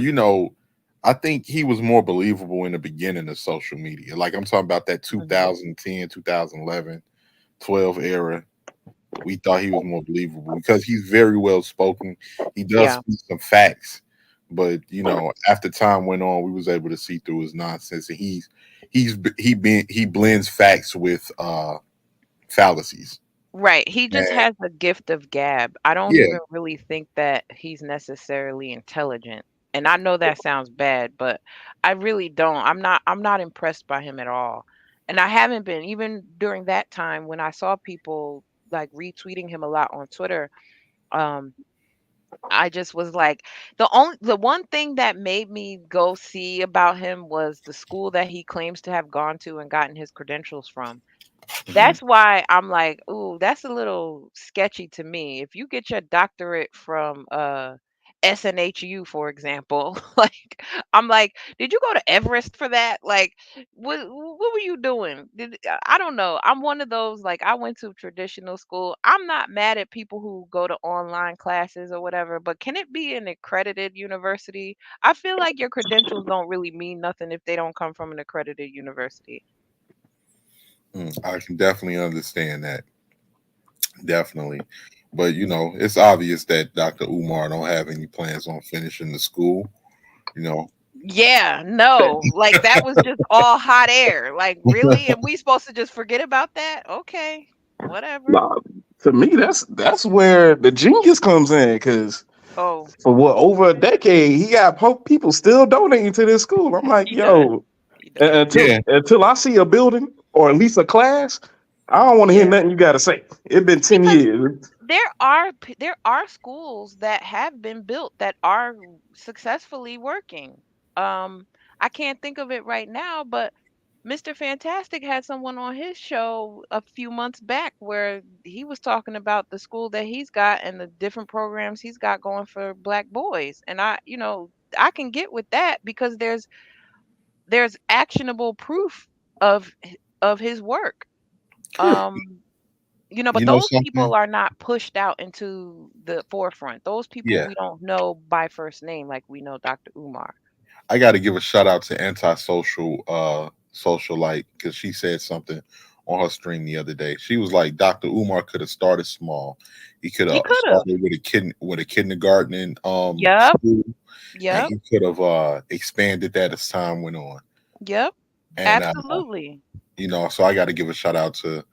I think he was more believable in the beginning of social media. Like I'm talking about that Mhm. 2010, 2011, 12 era. We thought he was more believable because he's very well spoken. He does Yeah. speak some facts, but after time went on, we was able to see through his nonsense, and he blends facts with fallacies. Right. He just And has a gift of gab. I don't yeah, even really think that he's necessarily intelligent. And I know that sounds bad, but I really don't. I'm not impressed by him at all. And I haven't been even during that time when I saw people like retweeting him a lot on Twitter. Um I just was like the one thing that made me go see about him was the school that he claims to have gone to and gotten his credentials from. mhm. That's why I'm like, "Ooh, that's a little sketchy to me." If you get your doctorate from SNHU, for example, like I'm like, "Did you go to Everest for that?" Like, what were you doing? I don't know. I'm one of those like I went to traditional school. I'm not mad at people who go to online classes or whatever, but can it be an accredited university? I feel like your credentials don't really mean nothing if they don't come from an accredited university. I can definitely understand that, definitely. But it's obvious that Dr. Umar don't have any plans on finishing the school. You know, Yeah, no, like that was just all hot air. Like, really? And we supposed to just forget about that? Okay, whatever. Nah, to me, that's where the genius comes in. Because Oh, for what over a decade, he got people still donating to this school. I'm like, he does. yo, He does. until yeah, until I see a building or at least a class, I don't want to hear Yeah, nothing you got to say. It's been 10 because years. there are schools that have been built that are successfully working. Um, I can't think of it right now, but Mr. Fantastic had someone on his show a few months back where he was talking about the school that he's got and the different programs he's got going for black boys. And I can get with that because there's actionable proof of of his work. Um, but you know those something. people are not pushed out into the forefront. Those people Yeah, we don't know by first name like we know Dr. Umar. I got to give a shout out to antisocial socialite because she said something on her stream the other day. She was like, Dr. Umar could have started small. He could He have could have. started with a kindergarten Yep. school, and Yep. he could have expanded that as time went on. Yep. And Absolutely. so I got to give a shout out to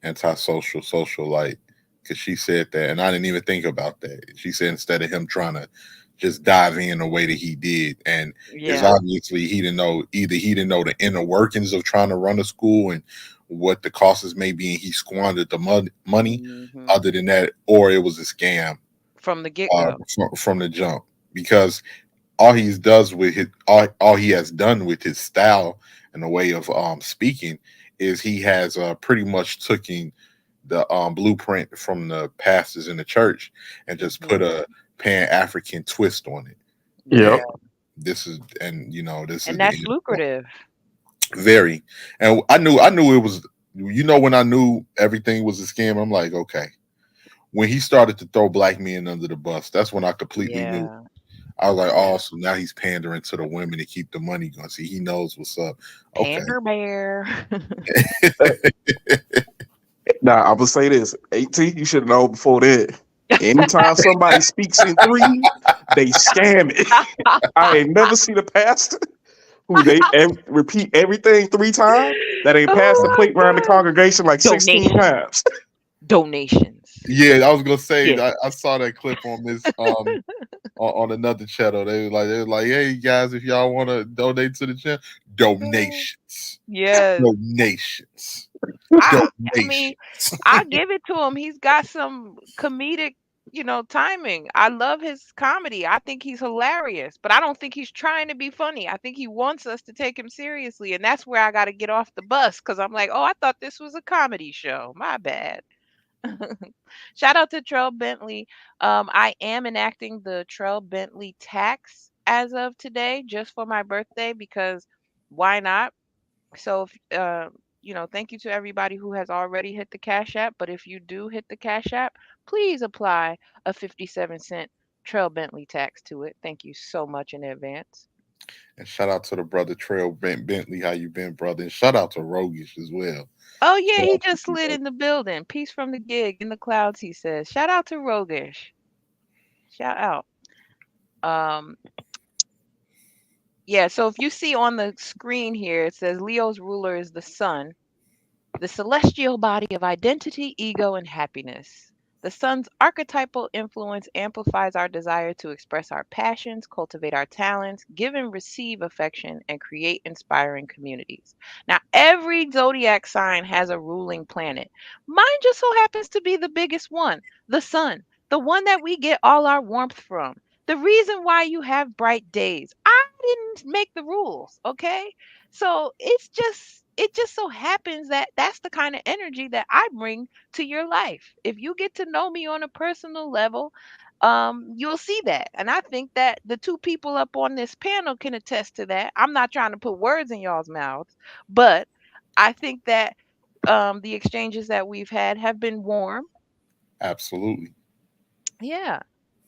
antisocial socialite because she said that, and I didn't even think about that. She said instead of him trying to just dive in the way that he did, and is Yeah. obviously he didn't know either. He didn't know the inner workings of trying to run a school and what the costs may be, and he squandered the money. Mhm. Other than that, or it was a scam From the get-go. from the jump, because all he has done with his style and the way of speaking is he has pretty much taken the blueprint from the pastors in the church and just put Mhm. a pan African twist on it. And Yeah. Yep. this is And the that's end. lucrative. Very. And I knew it was, when I knew everything was a scam. I'm like, okay. When he started to throw black men under the bus, that's when I completely knew. Yeah. I was like, Yeah. oh, so now he's pandering to the women to keep the money going. See, he knows what's up. Okay. Pander Bear. Now I'm gonna say this: 18, you should know before that. Anytime somebody speaks in three, they scam it. I ain't never seen a pastor who repeat everything 3 times that ain't passed the Oh plate my around the god. congregation like 16 Donations. times. Donations. Yeah, I was gonna say Yeah. I saw that clip on this on another channel. They were like, hey guys, if y'all want to donate to the channel, donations, Yes. donations, I mean, donations. I give it to him. He's got some comedic, timing. I love his comedy. I think he's hilarious, but I don't think he's trying to be funny. I think he wants us to take him seriously, and that's where I got to get off the bus because I'm like, oh, I thought this was a comedy show. My bad. Shout out to Trell Bentley. I am enacting the Trell Bentley tax as of today, just for my birthday because why not? So, thank you to everybody who has already hit the Cash App. But if you do hit the Cash App, please apply a 57-cent Trail Bentley tax to it. Thank you so much in advance. And shout out to the brother Trail Bentley. How you been, brother? And shout out to Rogish as well. Oh yeah, Shout he out to just you, slid Rogish. in the building. Peace from the gig in the clouds, he says. Shout out to Rogish. Shout out. Um, yeah, so if you see on the screen here, it says Leo's ruler is the sun, the celestial body of identity, ego, and happiness. The sun's archetypal influence amplifies our desire to express our passions, cultivate our talents, give and receive affection, and create inspiring communities. Now, every zodiac sign has a ruling planet. Mine just so happens to be the biggest one, the sun, the one that we get all our warmth from. The reason why you have bright days. I didn't make the rules, okay? So it just so happens that that's the kind of energy that I bring to your life. If you get to know me on a personal level, you'll see that. And I think that the two people up on this panel can attest to that. I'm not trying to put words in y'all's mouths, but I think that the exchanges that we've had have been warm. Absolutely. Yeah.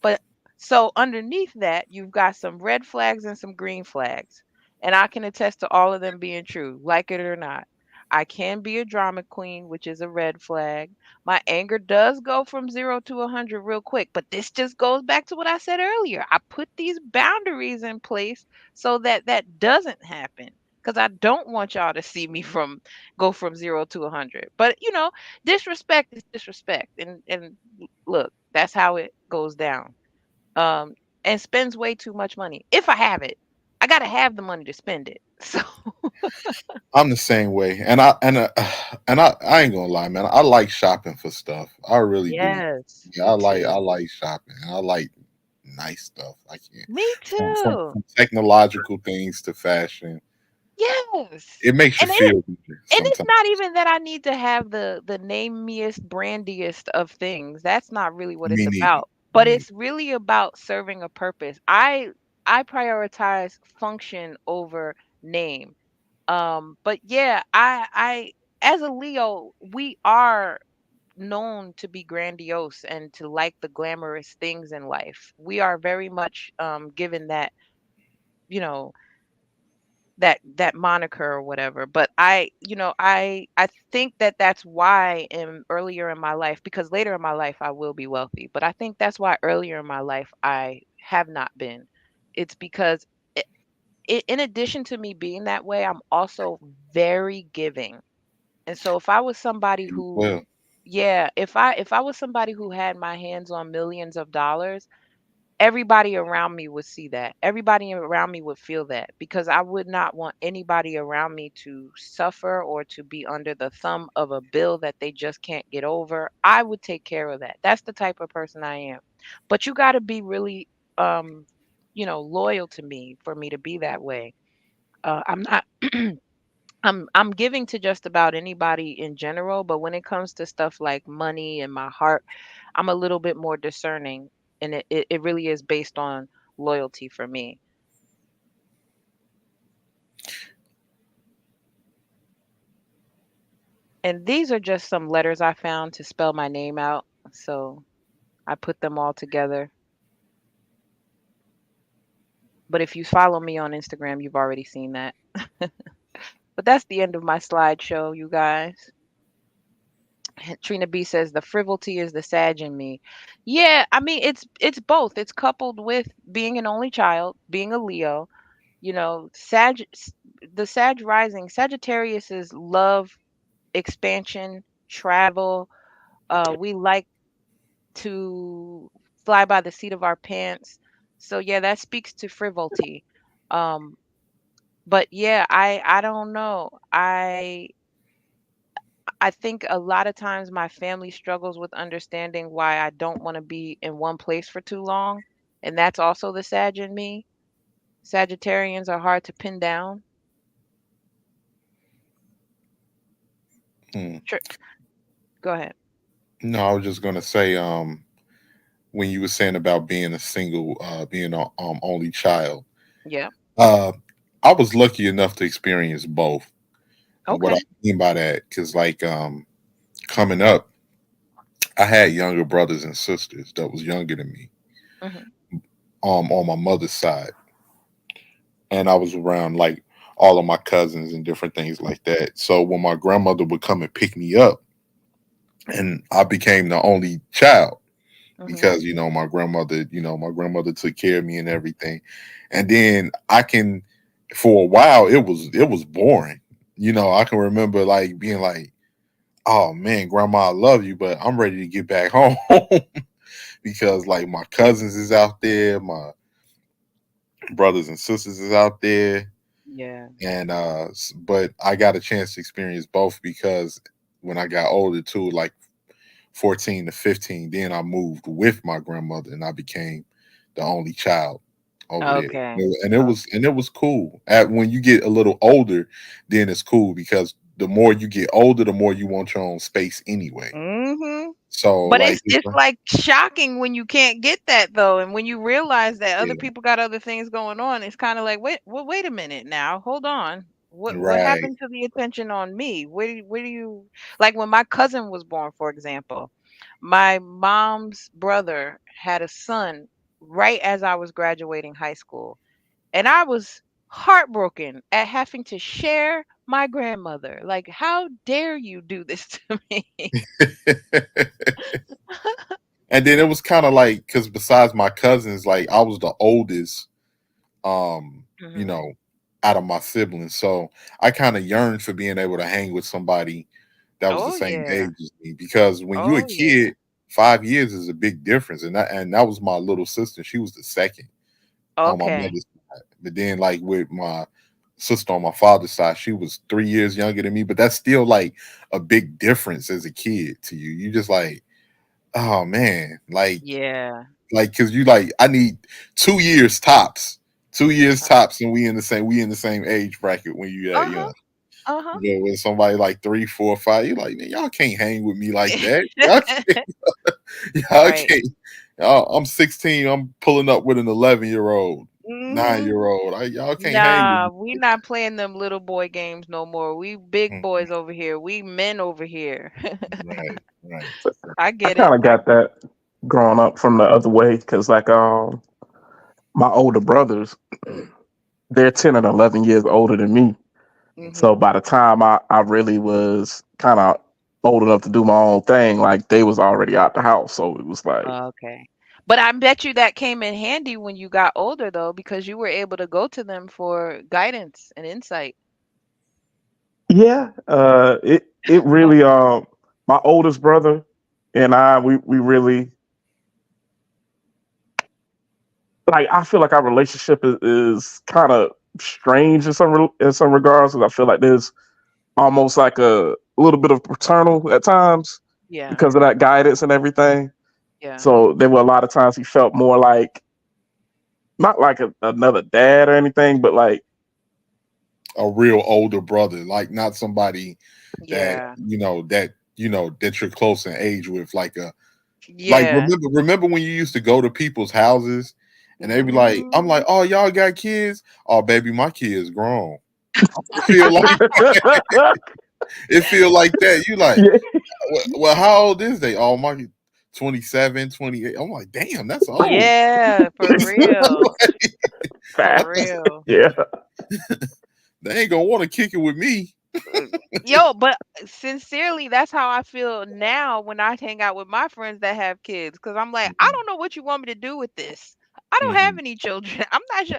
But so underneath that, you've got some red flags and some green flags. And I can attest to all of them being true, like it or not. I can be a drama queen, which is a red flag. My anger does go from 0 to 100 real quick, but this just goes back to what I said earlier. I put these boundaries in place so that that doesn't happen because I don't want y'all to see me from go from 0 to 100. But disrespect is disrespect, and look, that's how it goes down. Um, and spends way too much money. If I have it, I gotta have the money to spend it. So I'm the same way, and I ain't gonna lie, man. I like shopping for stuff. I really do. yes, Yeah, me I too. like shopping. I like nice stuff. I can't Me too. from technological things to fashion. Yes. It makes you And it feel good and it's sometimes. not even that I need to have the namiest, brandiest of things. That's not really what it's Me neither. about. Me But neither. it's really about serving a purpose. I prioritize function over name. But yeah, I as a Leo, we are known to be grandiose and to like the glamorous things in life. We are very much given that, you know, that moniker or whatever. But I think that that's why in earlier in my life, because later in my life I will be wealthy, but I think that's why earlier in my life I have not been. It's because in addition to me being that way, I'm also very giving. And so if I was somebody Well, who yeah, if I was somebody who had my hands on millions of dollars, everybody around me would see that. Everybody around me would feel that because I would not want anybody around me to suffer or to be under the thumb of a bill that they just can't get over. I would take care of that. That's the type of person I am. But you got to be really loyal to me for me to be that way. I'm not I'm giving to just about anybody in general, but when it comes to stuff like money and my heart, I'm a little bit more discerning, and it really is based on loyalty for me. And these are just some letters I found to spell my name out. So I put them all together. But if you follow me on Instagram, you've already seen that. But that's the end of my slideshow, you guys. Trina B says the frivolity is the Sag in me. Yeah, I mean it's both. It's coupled with being an only child, being a Leo. The Sag rising, Sagittarius is love, expansion, travel. We like to fly by the seat of our pants. So yeah, that speaks to frivolity. Um, but yeah, I don't know. I think a lot of times my family struggles with understanding why I don't want to be in one place for too long. And that's also the Sag in me. Sagittarians are hard to pin down. hmm. Sure. Go ahead. No, I was just gonna say, when you were saying about being a single, being a only child, Yeah. uh, I was lucky enough to experience both. And what I Okay. mean by that, because like coming up, I had younger brothers and sisters that was younger than me, Hmm. on my mother's side, and I was around like all of my cousins and different things like that. So when my grandmother would come and pick me up, and I became the only child Mhm. because my grandmother took care of me and everything. And then I can, for a while, it was boring. I can remember like being like, "Oh man, grandma, I love you, but I'm ready to get back home." Because like my cousins is out there, my brothers and sisters is out there, Yeah. and but I got a chance to experience both because when I got older too, like 14 to 15, then I moved with my grandmother and I became the only child over there. Okay. And it was Okay. and it was cool. When you get a little older, then it's cool because the more you get older, the more you want your own space anyway. Mhm. So But like it's like shocking when you can't get that though, and when you realize that other yeah, people got other things going on, it's kind of like, wait, well, wait a minute now, hold on. What right. happened to the attention on me? Where do you like when my cousin was born, for example, my mom's brother had a son right as I was graduating high school, and I was heartbroken at having to share my grandmother. Like, how dare you do this to me? And then it was kind of like because besides my cousins, like I was the oldest, you Mhm. know, out of my siblings. So I kind of yearned for being able to hang with somebody that was the Oh same yeah. age as me. Because when you're a Oh yeah. kid, 5 years is a big difference. And that was my little sister. She was the second on my Okay. mother's side. But then like with my sister on my father's side, she was 3 years younger than me. But that's still like a big difference as a kid to you. You just like, oh man, Yeah. because you like I need 2 years tops. 2 years Uh, tops, and we in the same age bracket when you that uh-huh. young. Uh-huh. With somebody like 3, 4, 5, you're like, man, y'all can't hang with me like that. Y'all can't. Y'all Right. can't. I'm 16. I'm pulling up with an 11-year old, nine Mhm. year old. Y'all can't hang with Nah, me we like not playing them little boy games no more. We big that. boys over here. We men over here. Right, right. I I get it. kind of got that growing up from the other way because, like, my older brothers, they're 10 and 11 years older than me. So Mhm. by the time I really was kind of old enough to do my own thing, like, they was already out the house. So it was like, Okay. But I bet you that came in handy when you got older though, because you were able to go to them for guidance and insight. yeah, it really, my oldest brother and we really, like, I feel like our relationship is kind of strange in in some regards. 'Cause I feel like there's almost like a little bit of paternal at times Yeah. because of that guidance and everything. Yeah. So there were a lot of times he felt more like not like another dad or anything, but like A real older brother, like not somebody that Yeah. that you're close in age with, like Yeah. remember when you used to go to people's houses and they be like, I'm like, Mhm. oh, y'all got kids? Oh, baby, my kid's grown. It feel like it feel like that. You like, yeah, well, how old is they? Oh, my 27, 28. I'm like, damn, that's old. Yeah, for real. For facts. real. Yeah. They ain't gonna want to kick it with me. Uh, Yo, but sincerely, that's how I feel now when I hang out with my friends that have kids. Cause I'm like, I Mhm, don't know what you want me to do with this. I don't have mhm. any children. I'm not sure.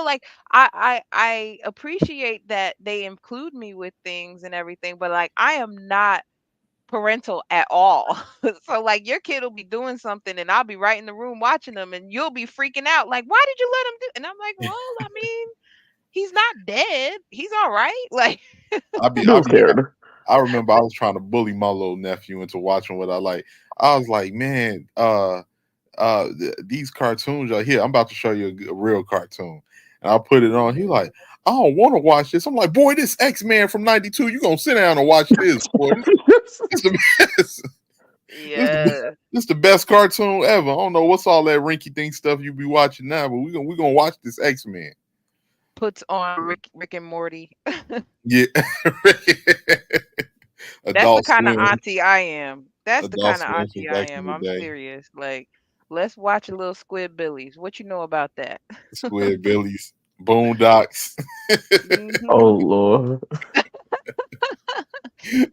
Like I appreciate that they include me with things and everything, but like I am not parental at all. So like your kid will be doing something and I'll be right in the room watching them and you'll be freaking out. Like, why did you let him do? And I'm like, well, I mean, he's not dead. He's all right. Like, I be, I Build be, character. I remember I was trying to bully my little nephew into watching what I like. I was like, man, these cartoons are here. I'm about to show you a real cartoon. And I put it on. He like, I don't want to watch this. I'm like, boy, this X-Men from '92. You gonna sit down and watch this, boy? This the best. This the yeah. this the best cartoon ever. I don't know what's all that rinky dink stuff you be watching now, but we gonna watch this X-Men. Puts on Rick and Morty. Yeah. That's the Adult kind of Swim. auntie I am. That's the Adult kind of Swim from auntie I back in am. the I'm day. serious. Like, let's watch a little Squidbillies. What you know about that? Squid Billies. Boondocks. Oh Mhm. Lord.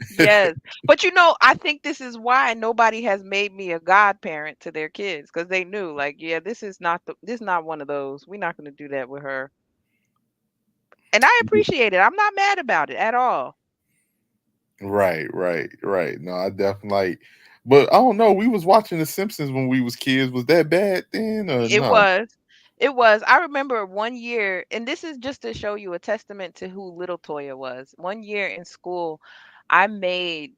Yes. But I think this is why nobody has made me a godparent to their kids because they knew, like, yeah, this is not one of those. We're not going to do that with her. And I appreciate it. I'm not mad about it at all. Right, right, right. No, I definitely like, but I don't know. We was watching The Simpsons when we was kids. Was that bad then or It no? was. It was. I remember one year, and this is just to show you a testament to who little Toya was. One year in school, I made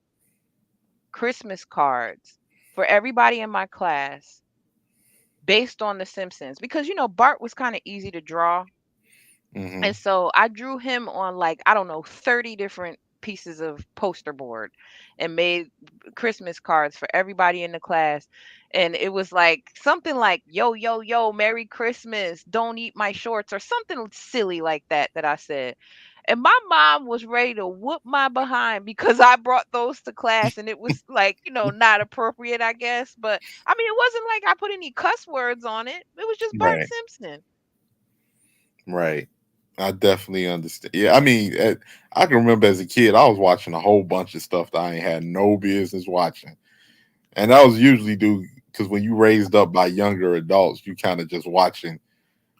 Christmas cards for everybody in my class based on The Simpsons because Bart was kind of easy to draw. Hmm. And so I drew him on, like, I don't know, 30 different pieces of poster board and made Christmas cards for everybody in the class. And it was like something like, yo, yo, yo, Merry Christmas, don't eat my shorts, or something silly like that I said. And my mom was ready to whoop my behind because I brought those to class and it was like, not appropriate, I guess. But I mean, it wasn't like I put any cuss words on it. It was just Bart Right, Simpson. right. I definitely understand. Yeah, I mean, I can remember as a kid, I was watching a whole bunch of stuff that I ain't had no business watching, and that was usually due because when you raised up by younger adults, you kind of just watching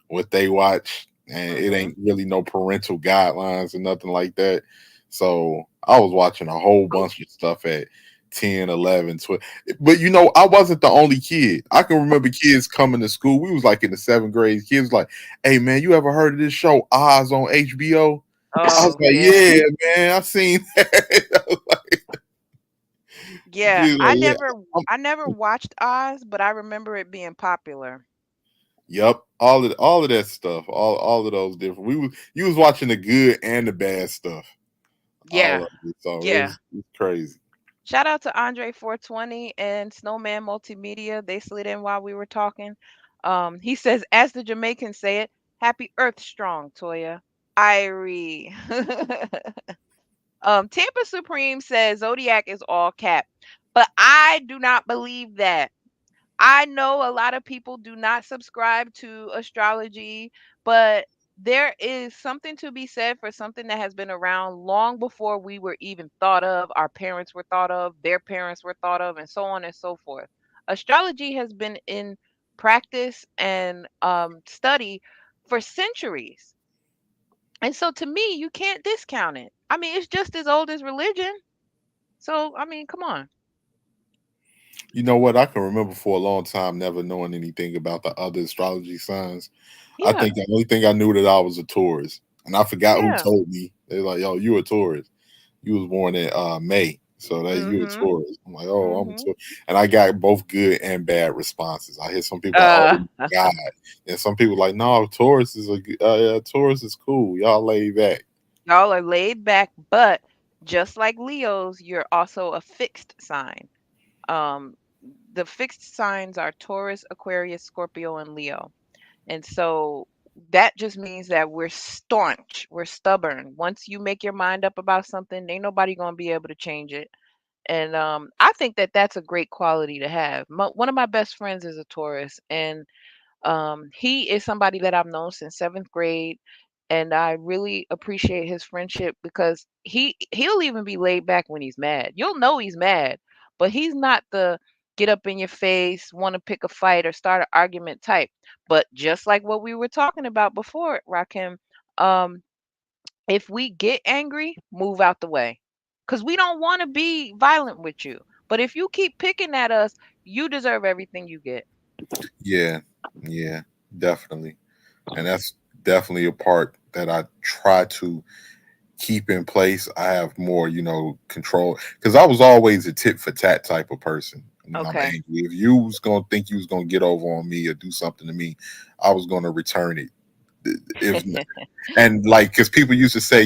what they watch, and it Hmm. ain't really no parental guidelines or nothing like that. So I was watching a whole bunch of stuff at 10, 11, 12. But I wasn't the only kid. I can remember kids coming to school. We was like in the seventh grade. Kids like, "Hey man, you ever heard of this show Oz on HBO?" I was Oh, like, yeah. "Yeah, man, I seen that." I was like, Yeah, kids I like, "Yeah, never I never watched Oz, but I remember it being popular. yep, all of that stuff, all of those different. You was watching the good and the bad stuff, all Yeah. of it. So Yeah. it's crazy. Shout out to Andre 420 and Snowman Multimedia. They slid in while we were talking. He says, as the Jamaicans say it, happy Earth strong, Toya. Irie. Tampa Supreme says Zodiac is all cap. But I do not believe that. I know a lot of people do not subscribe to astrology, but there is something to be said for something that has been around long before we were even thought of, our parents were thought of, their parents were thought of, and so on and so forth. Astrology has been in practice and study for centuries. And so to me, you can't discount it. I mean, it's just as old as religion. So, I mean, come on. You know what? I can remember for a long time never knowing anything about the other astrology signs. I Yeah, think the only thing I knew that I was a Taurus, and I forgot who yeah. told me. They're like, "Yo, you a Taurus. You was born in May, so that you a Mhm. Taurus." I'm like, "Oh, I'm a Mhm. Taurus," and I got both good and bad responses. I hear some people like, "Oh Uh my God," and some people like, "No, Taurus is yeah, Taurus is cool. Y'all lay back." Y'all are laid back, but just like Leos, you're also a fixed sign. Um, the fixed signs are Taurus, Aquarius, Scorpio, and Leo. And so that just means that we're staunch, we're stubborn. Once you make your mind up about something, ain't nobody gonna be able to change it. And I think that that's a great quality to have. One of my best friends is a Taurus, and he is somebody that I've known since seventh grade, and I really appreciate his friendship because he'll even be laid back when he's mad. You'll know he's mad, but he's not the get up in your face, want to pick a fight or start an argument type. But just like what we were talking about before, Rakim, um, if we get angry, move out the way, because we don't want to be violent with you. But if you keep picking at us, you deserve everything you get. Yeah, yeah, definitely, and that's definitely a part that I try to keep in place. I have more, control because I was always a tit for tat type of person. When I'm Okay. angry, if you was gonna think you was gonna get over on me or do something to me, I was gonna return it. If and like, because people used to say,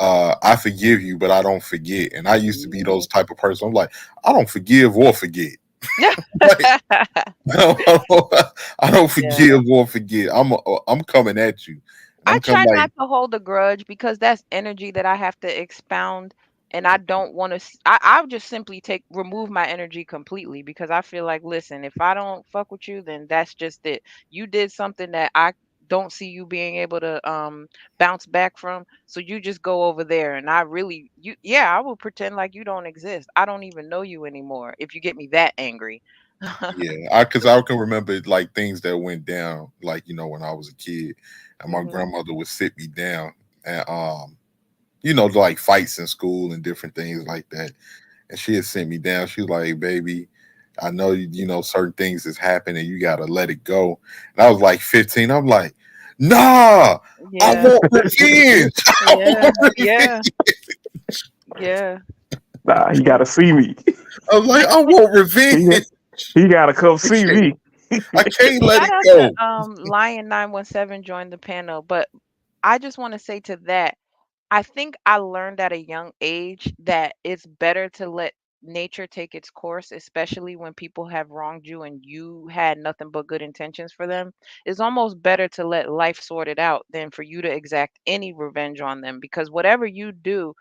I forgive you, but I don't forget. And I used to be those Mhm. type of person. I'm like, I don't forgive or forget. Like, I don't Yeah. forgive or forget. I'm coming at you, and I I'm coming try like, not to hold a grudge because that's energy that I have to expound, and I don't want to. I'll just simply remove my energy completely because I feel like, listen, if I don't fuck with you, then that's just it. You did something that I don't see you being able to bounce back from. So you just go over there, and I really you yeah, I will pretend like you don't exist. I don't even know you anymore if you get me that angry. Yeah, I can remember like things that went down, like when I was a kid, and my Mhm. grandmother would sit me down, and like fights in school and different things like that. And she had sent me down. She was like, "Baby, I know you know certain things has happened, and you gotta let it go." And I was like 15. I'm like, "Nah, I Yeah. want revenge. I Yeah. want revenge." Yeah. Yeah. Nah, he gotta see me. I was like, "I want revenge. he, he gotta come I see can't, me. I can't let Shout it out to go." Lion 917 joined the panel, but I just want to say to that, I think I learned at a young age that it's better to let nature take its course, especially when people have wronged you and you had nothing but good intentions for them. It's almost better to let life sort it out than for you to exact any revenge on them, because whatever you do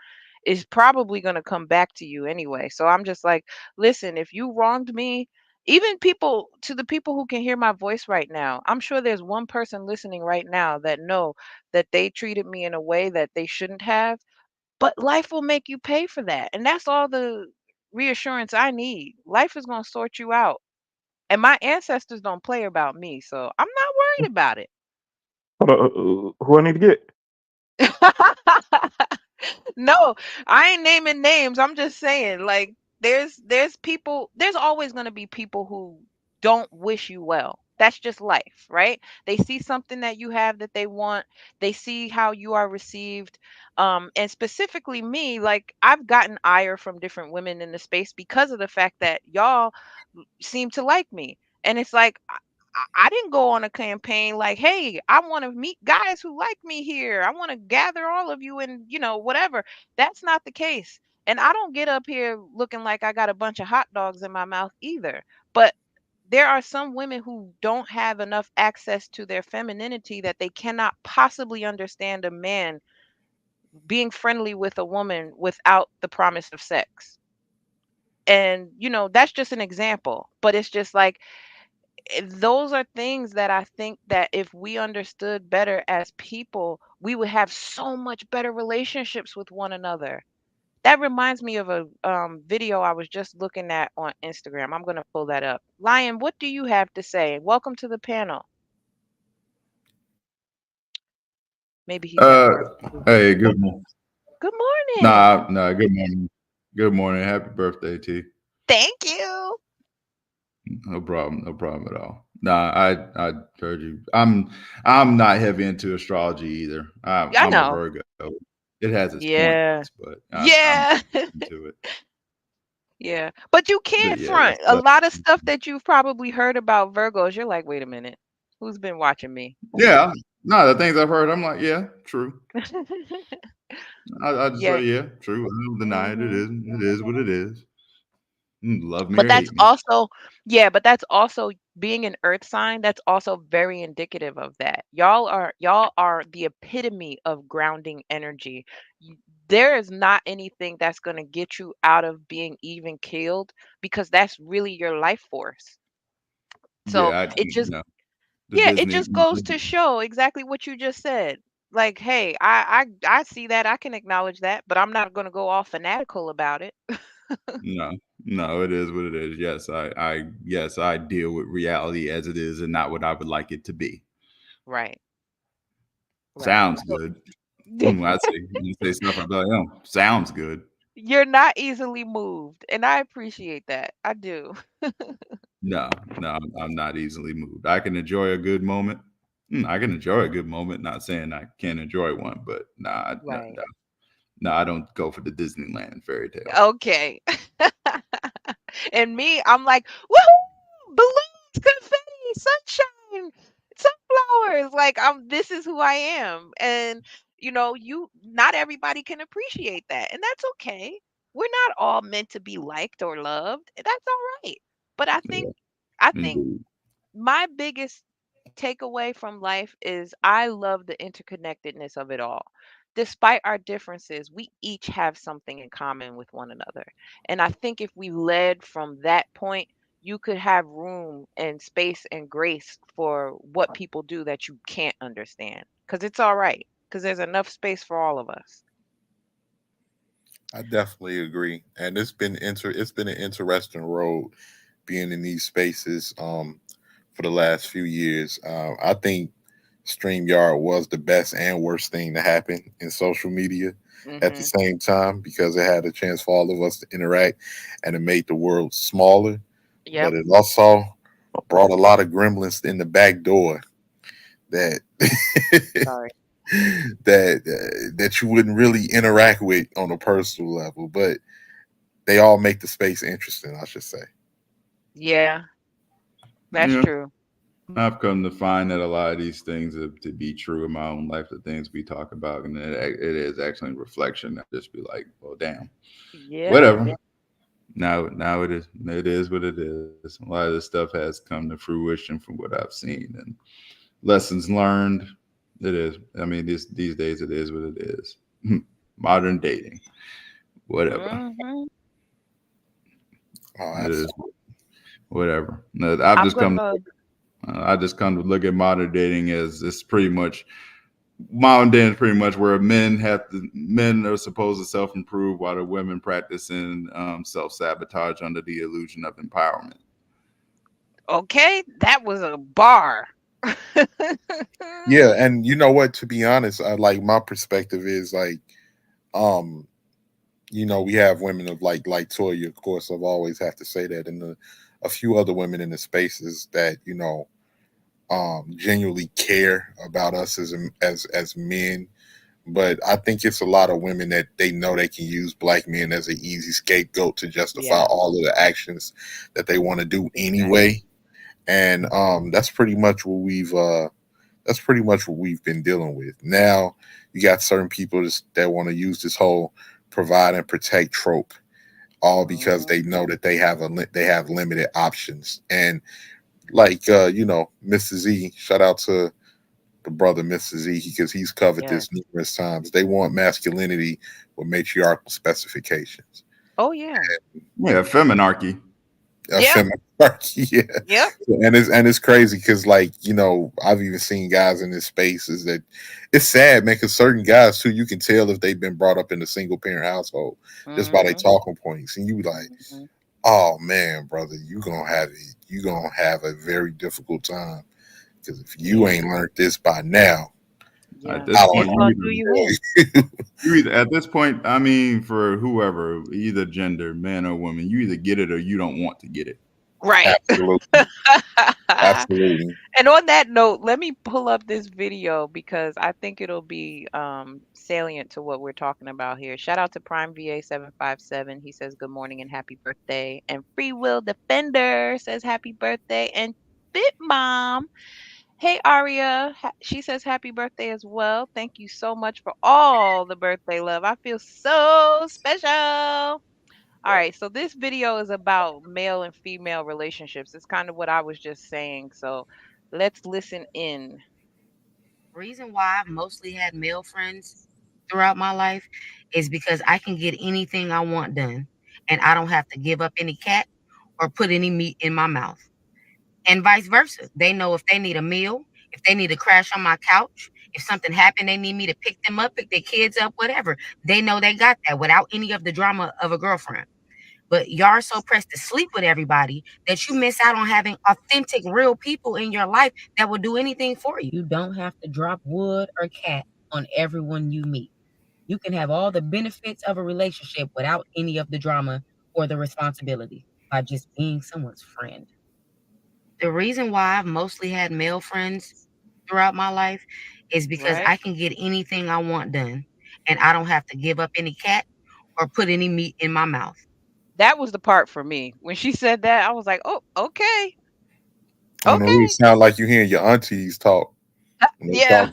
is probably going to come back to you anyway. So I'm just like, listen, if you wronged me, even people, to the people who can hear my voice right now, I'm sure there's one person listening right now that know that they treated me in a way that they shouldn't have, but life will make you pay for that. And that's all the reassurance I need. Life is going to sort you out. And my ancestors don't play about me, so I'm not worried about it. Hold on, who I need to get? No, I ain't naming names. I'm just saying, like, there's people, there's always going to be people who don't wish you well. That's just life, right? They see something that you have that they want. They see how you are received. And specifically me, like, I've gotten ire from different women in the space because of the fact that y'all seem to like me. And it's like, I didn't go on a campaign like, hey, I want to meet guys who like me here. I want to gather all of you and, whatever. That's not the case. And I don't get up here looking like I got a bunch of hot dogs in my mouth either. But there are some women who don't have enough access to their femininity that they cannot possibly understand a man being friendly with a woman without the promise of sex. And, that's just an example. But it's just like, those are things that I think that if we understood better as people, we would have so much better relationships with one another. That reminds me of a video I was just looking at on Instagram. I'm going to pull that up. Lion, what do you have to say? Welcome to the panel. Maybe he's at Uh, work. Busy. hey, good morning. Good morning. Nah, good morning. Good morning. Happy birthday, T. Thank you. No problem at all. Nah, I heard you. I'm not heavy into astrology either. I I'm a know. Virgo. It has its points, Yeah. but I'm Yeah. into it. Yeah. But you But can't yeah, front. A lot of stuff that you've probably heard about Virgos, you're like, wait a minute. Who's been watching me? yeah. No, the things I've heard, I'm like, yeah, true. I just Yeah. say, yeah, true. I don't deny it. Hmm. It is what it is. Love me But or that's hate me. also, yeah, but that's also being an earth sign, that's also very indicative of that. Y'all are the epitome of grounding energy. Y- There is not anything that's going to get you out of being even killed, because that's really your life force. So Yeah, it just, the yeah, it Disney. just goes to show exactly what you just said. Like, hey, I see that, I can acknowledge that, but I'm not going to go all fanatical about it. No, no, it is what it is. Yes, yes, I deal with reality as it is and not what I would like it to be. Right, right. Sounds good. When you say stuff, I'd be like, oh, sounds good. You're not easily moved, and I appreciate that. I do. No, I'm not easily moved. I can enjoy a good moment. I can enjoy a good moment. Not saying I can't enjoy one, but Right. no, I don't go for the Disneyland fairy tale. Okay. And me, I'm like, woohoo! Balloons, confetti, sunshine, sunflowers. Like, this is who I am. And you not everybody can appreciate that. And that's okay. We're not all meant to be liked or loved. That's all right. But Yeah, I think indeed. my biggest takeaway from life is I love the interconnectedness of it all. Despite our differences, we each have something in common with one another. And I think if we led from that point, you could have room and space and grace for what people do that you can't understand. Because it's all right. Because there's enough space for all of us. I definitely agree, and it's been an interesting road being in these spaces for the last few years. I think StreamYard was the best and worst thing to happen in social media at the Hmm. same time because it had a chance for all of us to interact and it made the world smaller, but Yep. it also brought a lot of gremlins in the back door that Sorry. that you wouldn't really interact with on a personal level, but they all make the space interesting, I should say. Yeah, that's Yeah. true. I've come to find that a lot of these things to be true in my own life, the things we talk about, and it is actually a reflection. I just be like, well, damn, Yeah. whatever. Now it is what it is. A lot of this stuff has come to fruition from what I've seen and lessons learned. It is. I mean, these days it is what it is. Modern dating, whatever. Hmm. Oh, It is absolutely. whatever. No, I've I'm just come. gonna. I just come to look at modern dating as it's pretty much modern dating is pretty much where men are supposed to self improve while the women practicing self sabotage under the illusion of empowerment. Okay, that was a bar. Yeah, and you know what? To be honest, I like my perspective is like, um, we have women of like Toya, of course. I've always have to say that, and a few other women in the spaces that genuinely care about us as men. But I think it's a lot of women that they know they can use black men as an easy scapegoat to justify Yeah, all of the actions that they want to do exactly. anyway. And that's pretty much what we've been dealing with. Now you got certain people that want to use this whole provide and protect trope, all because they Mhm. know that they have limited options. And Mr. Z, shout out to the brother Mr. Z because he's covered Yes. this numerous times. They want masculinity with matriarchal specifications. Oh yeah. Yeah, feminarchy. A Yep. feminine yeah. Yep. And it's crazy because I've even seen guys in this spaces that it's sad, man. Because certain guys too, you can tell if they've been brought up in a single parent household just by their Mhm. talking points, and you be like, Mhm. oh man, brother, you gonna have a very difficult time because if you Yeah. ain't learned this by now, At Yeah. this I don't point, It's know gonna you do either you in. what you either at this point, I mean, for whoever, either gender, man or woman, you either get it or you don't want to get it. Right. absolutely, absolutely. And on that note, let me pull up this video because I think it'll be salient to what we're talking about here. Shout out to Prime VA 757. He says good morning and happy birthday. And Free Will Defender says happy birthday. And Bit Mom, hey Aria, she says happy birthday as well. Thank you so much for all the birthday love. I feel so special. All right, so this video is about male and female relationships. It's kind of what I was just saying. So let's listen in. Reason why I've mostly had male friends throughout my life is because I can get anything I want done and I don't have to give up any cat or put any meat in my mouth. And vice versa. They know if they need a meal, if they need to crash on my couch, if something happened, they need me to pick them up, pick their kids up, whatever. They know they got that without any of the drama of a girlfriend. But y'all are so pressed to sleep with everybody that you miss out on having authentic, real people in your life that will do anything for you. You don't have to drop wood or cat on everyone you meet. You can have all the benefits of a relationship without any of the drama or the responsibility by just being someone's friend. The reason why I've mostly had male friends throughout my life is because Right? I can get anything I want done and I don't have to give up any cat or put any meat in my mouth. That was the part for me. When she said that, I was like, oh, okay. Marie, Okay. sound like you hearing your aunties talk when they Yeah. talk.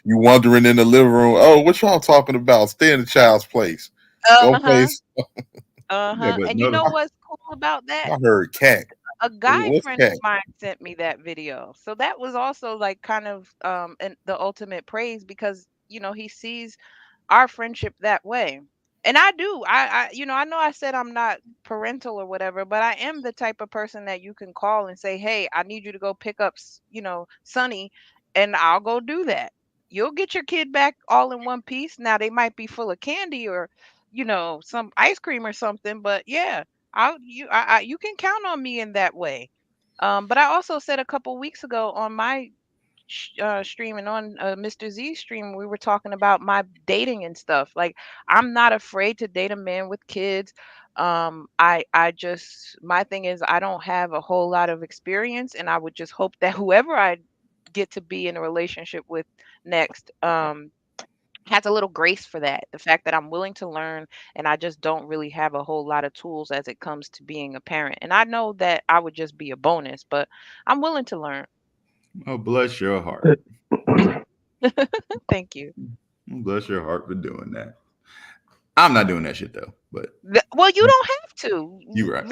You wandering in the living room. Oh, what y'all talking about? Stay in the child's place. Go Uh-huh. place. Yeah, Uh-huh. but And you notice know what's cool about that? I heard cat. A guy What's friend of cat? mine sent me that video. So that was also like kind of and the ultimate praise because he sees our friendship that way. And I do. I know I said I'm not parental or whatever, but I am the type of person that you can call and say, "Hey, I need you to go pick up, Sonny," and I'll go do that. You'll get your kid back all in one piece. Now they might be full of candy or, some ice cream or something, but yeah, you can count on me in that way. But I also said a couple weeks ago on my stream and on Mr. Z stream, we were talking about my dating and stuff. Like, I'm not afraid to date a man with kids. I just my thing is I don't have a whole lot of experience, and I would just hope that whoever I get to be in a relationship with next has a little grace for that. The fact that I'm willing to learn and I just don't really have a whole lot of tools as it comes to being a parent. And I know that I would just be a bonus, but I'm willing to learn. Oh, bless your heart. Thank you. Bless your heart for doing that. I'm not doing that shit though, but Well, you don't have to. you right.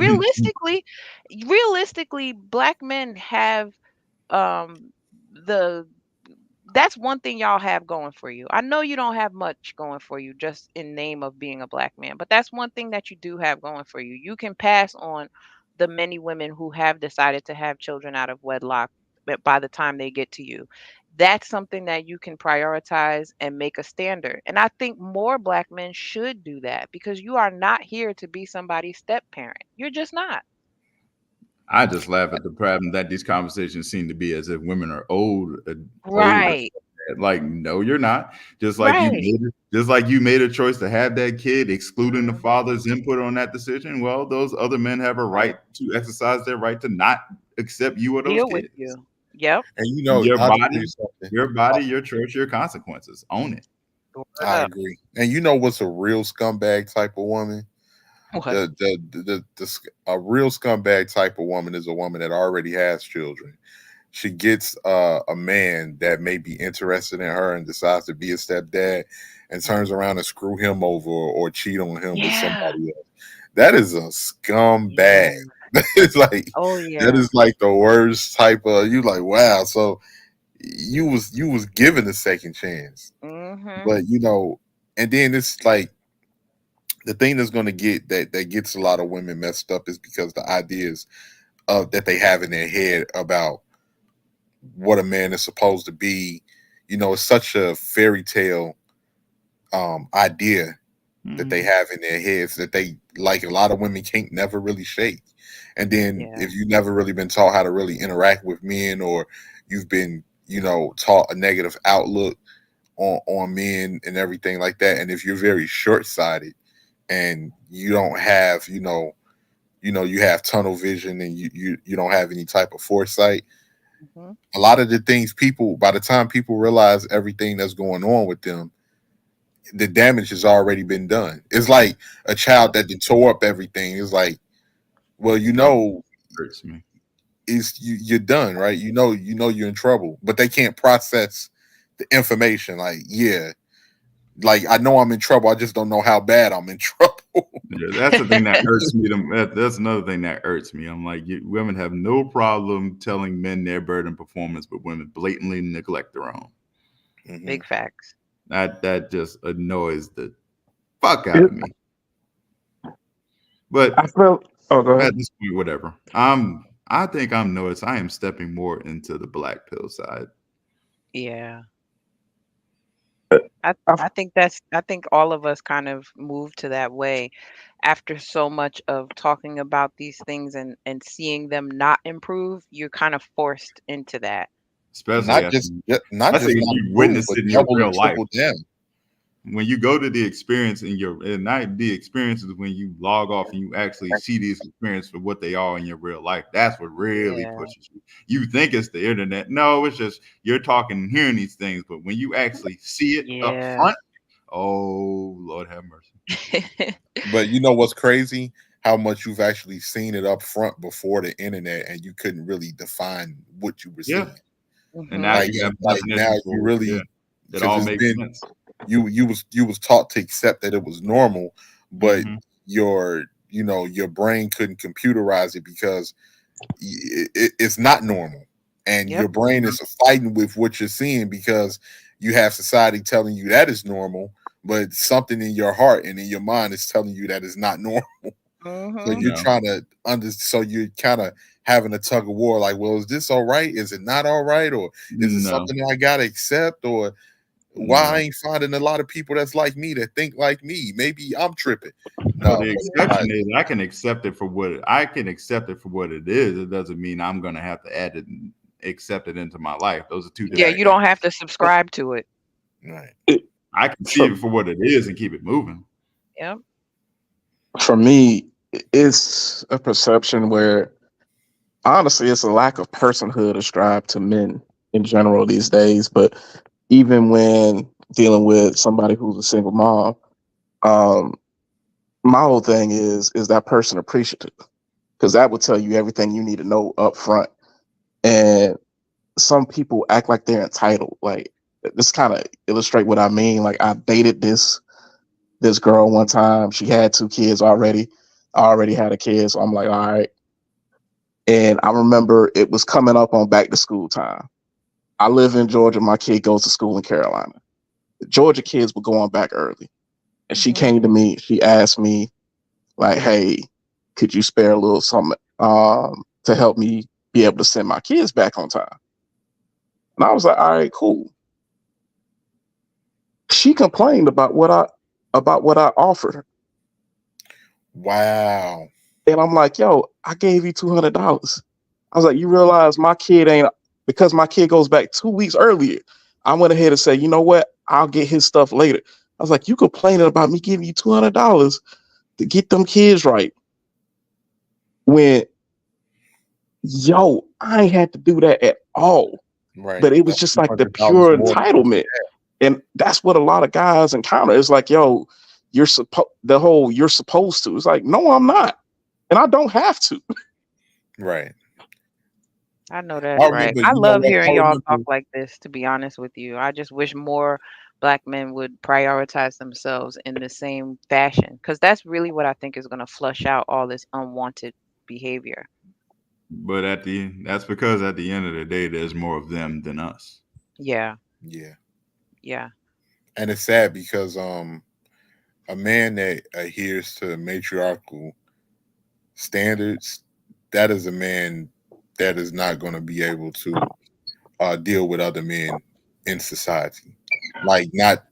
Realistically, black men have um the that's one thing y'all have going for you. I know you don't have much going for you just in name of being a black man, but that's one thing that you do have going for you. You can pass on the many women who have decided to have children out of wedlock by the time they get to you. That's something that you can prioritize and make a standard. And I think more black men should do that because you are not here to be somebody's step parent. You're just not. I just laugh at the problem that these conversations seem to be as if women are older. Right. Like, no, you're not. Right. Just like you made a choice to have that kid, excluding the father's Mhm. input on that decision. Well, those other men have a Right. right to exercise their right to not accept you or those Deal with kids. you. Yep. And Your I'll tell you something. body, your choice, your consequences. Own it. Word I up. agree. And you know what's a real scumbag type of woman? What? A real scumbag type of woman is a woman that already has children. She gets a man that may be interested in her and decides to be a stepdad and turns around and screw him over or cheat on him with Yeah. somebody else. That is a Yeah. scumbag. It's like Oh, that yeah. is like the worst type of you like, wow. So you was given a second chance. Mhm. But and then it's like the thing that's gonna get that gets a lot of women messed up is because the ideas that they have in their head about what a man is supposed to be, it's such a fairy tale idea that they Mhm. have in their heads that they like a lot of women can't never really shake. And then Yeah. if you've never really been taught how to really interact with men or you've been, taught a negative outlook on men and everything like that. And if you're very short sighted and you don't have, you have tunnel vision and you don't have any type of foresight, Mhm. a lot of the things people by the time people realize everything that's going on with them, the damage has already been done. It's like a child Yep. that tore up everything. It's like, well, Oh, hurts me. you're done, right? You're in trouble, but they can't process the information. Like, yeah, like I know I'm in trouble. I just don't know how bad I'm in trouble. Yeah, that's the thing that hurts me. That's another thing that hurts me. I'm like, women have no problem telling men their burden performance, but women blatantly neglect their own. Big facts. That just annoys the fuck out of It, me. But I felt. Oh, go ahead. at this point, whatever. I think I'm noticed. I am stepping more into the black pill side. Yeah. I, I think all of us kind of moved to that way after so much of talking about these things and seeing them not improve, you're kind of forced into that. Especially not after, just not especially just if not you improve, witness but it in your double and real life. triple down. When you go to the experience in your and not the experiences when you log off and you actually see these experiences for what they are in your real life, that's what really Yeah. pushes you. You think it's the internet. No, it's just you're talking and hearing these things, but when you actually see it up Yeah. front, oh Lord have mercy. But you know what's crazy? How much you've actually seen it up front before the internet, and you couldn't really define what you were Yeah. seeing. And now Mhm. Like, you have like now definition for you it. Yeah. really It because all it's makes been sense. you was taught to accept that it was normal, but Hmm. your brain couldn't computerize it because it's not normal, and Yep. your brain is fighting with what you're seeing because you have society telling you that is normal, but something in your heart and in your mind is telling you that it's not normal. So Mhm. you're No, trying to so you're kind of having a tug of war, like, well, is this all right? Is it not all right? Or is it no, something that I gotta accept? Or why I no. ain't finding a lot of people that's like me, that think like me? Maybe I'm tripping. Well, No, the but it's like, exception is I can accept it for what I can accept it for what it is. It doesn't mean I'm going to have to add it and accept it into my life. Those are two Yeah, different right, you things. don't have to subscribe to it. right, It, I can see for it for what it is and keep it moving. Yep. for me, it's a perception where honestly, it's a lack of personhood ascribed to men in general these days. But even when dealing with somebody who's a single mom, um, my whole thing is that person appreciative? Because that will tell you everything you need to know up front. And some people act like they're entitled. Like this kind of illustrate what I mean. Like I dated this girl one time. She had 2 kids already. I already had a kid, so I'm like, all right. And I remember it was coming up on back to school time. I live in Georgia. My kid goes to school in Carolina. The Georgia kids were going back early. And she Mhm. came to me. She asked me, like, hey, could you spare a little something to help me be able to send my kids back on time? And I was like, all right, cool. She complained about what I offered her. wow, And I'm like, yo, I gave you $200. I was like, you realize my kid ain't because my kid goes back 2 weeks earlier. I went ahead and said, you know what? I'll get his stuff later. I was like, you complaining about me giving you $200 to get them kids right when yo, I ain't had to do that at all. right. But it was That's just like the $200 pure more than what entitlement. And that's what a lot of guys encounter. It's like, yo, you're supposed to. It's like, no, I'm not. And I don't have to. right. I know I that's right. remember, I you know love what? I hearing y'all talk remember, like this, to be honest with you. I just wish more black men would prioritize themselves in the same fashion, because that's really what I think is going to flush out all this unwanted behavior. But that's because at the end of the day, there's more of them than us. Yeah. yeah. Yeah. And it's sad because a man that adheres to matriarchal standards, that is a man that is not going to be able to deal with other men in society. Like, not,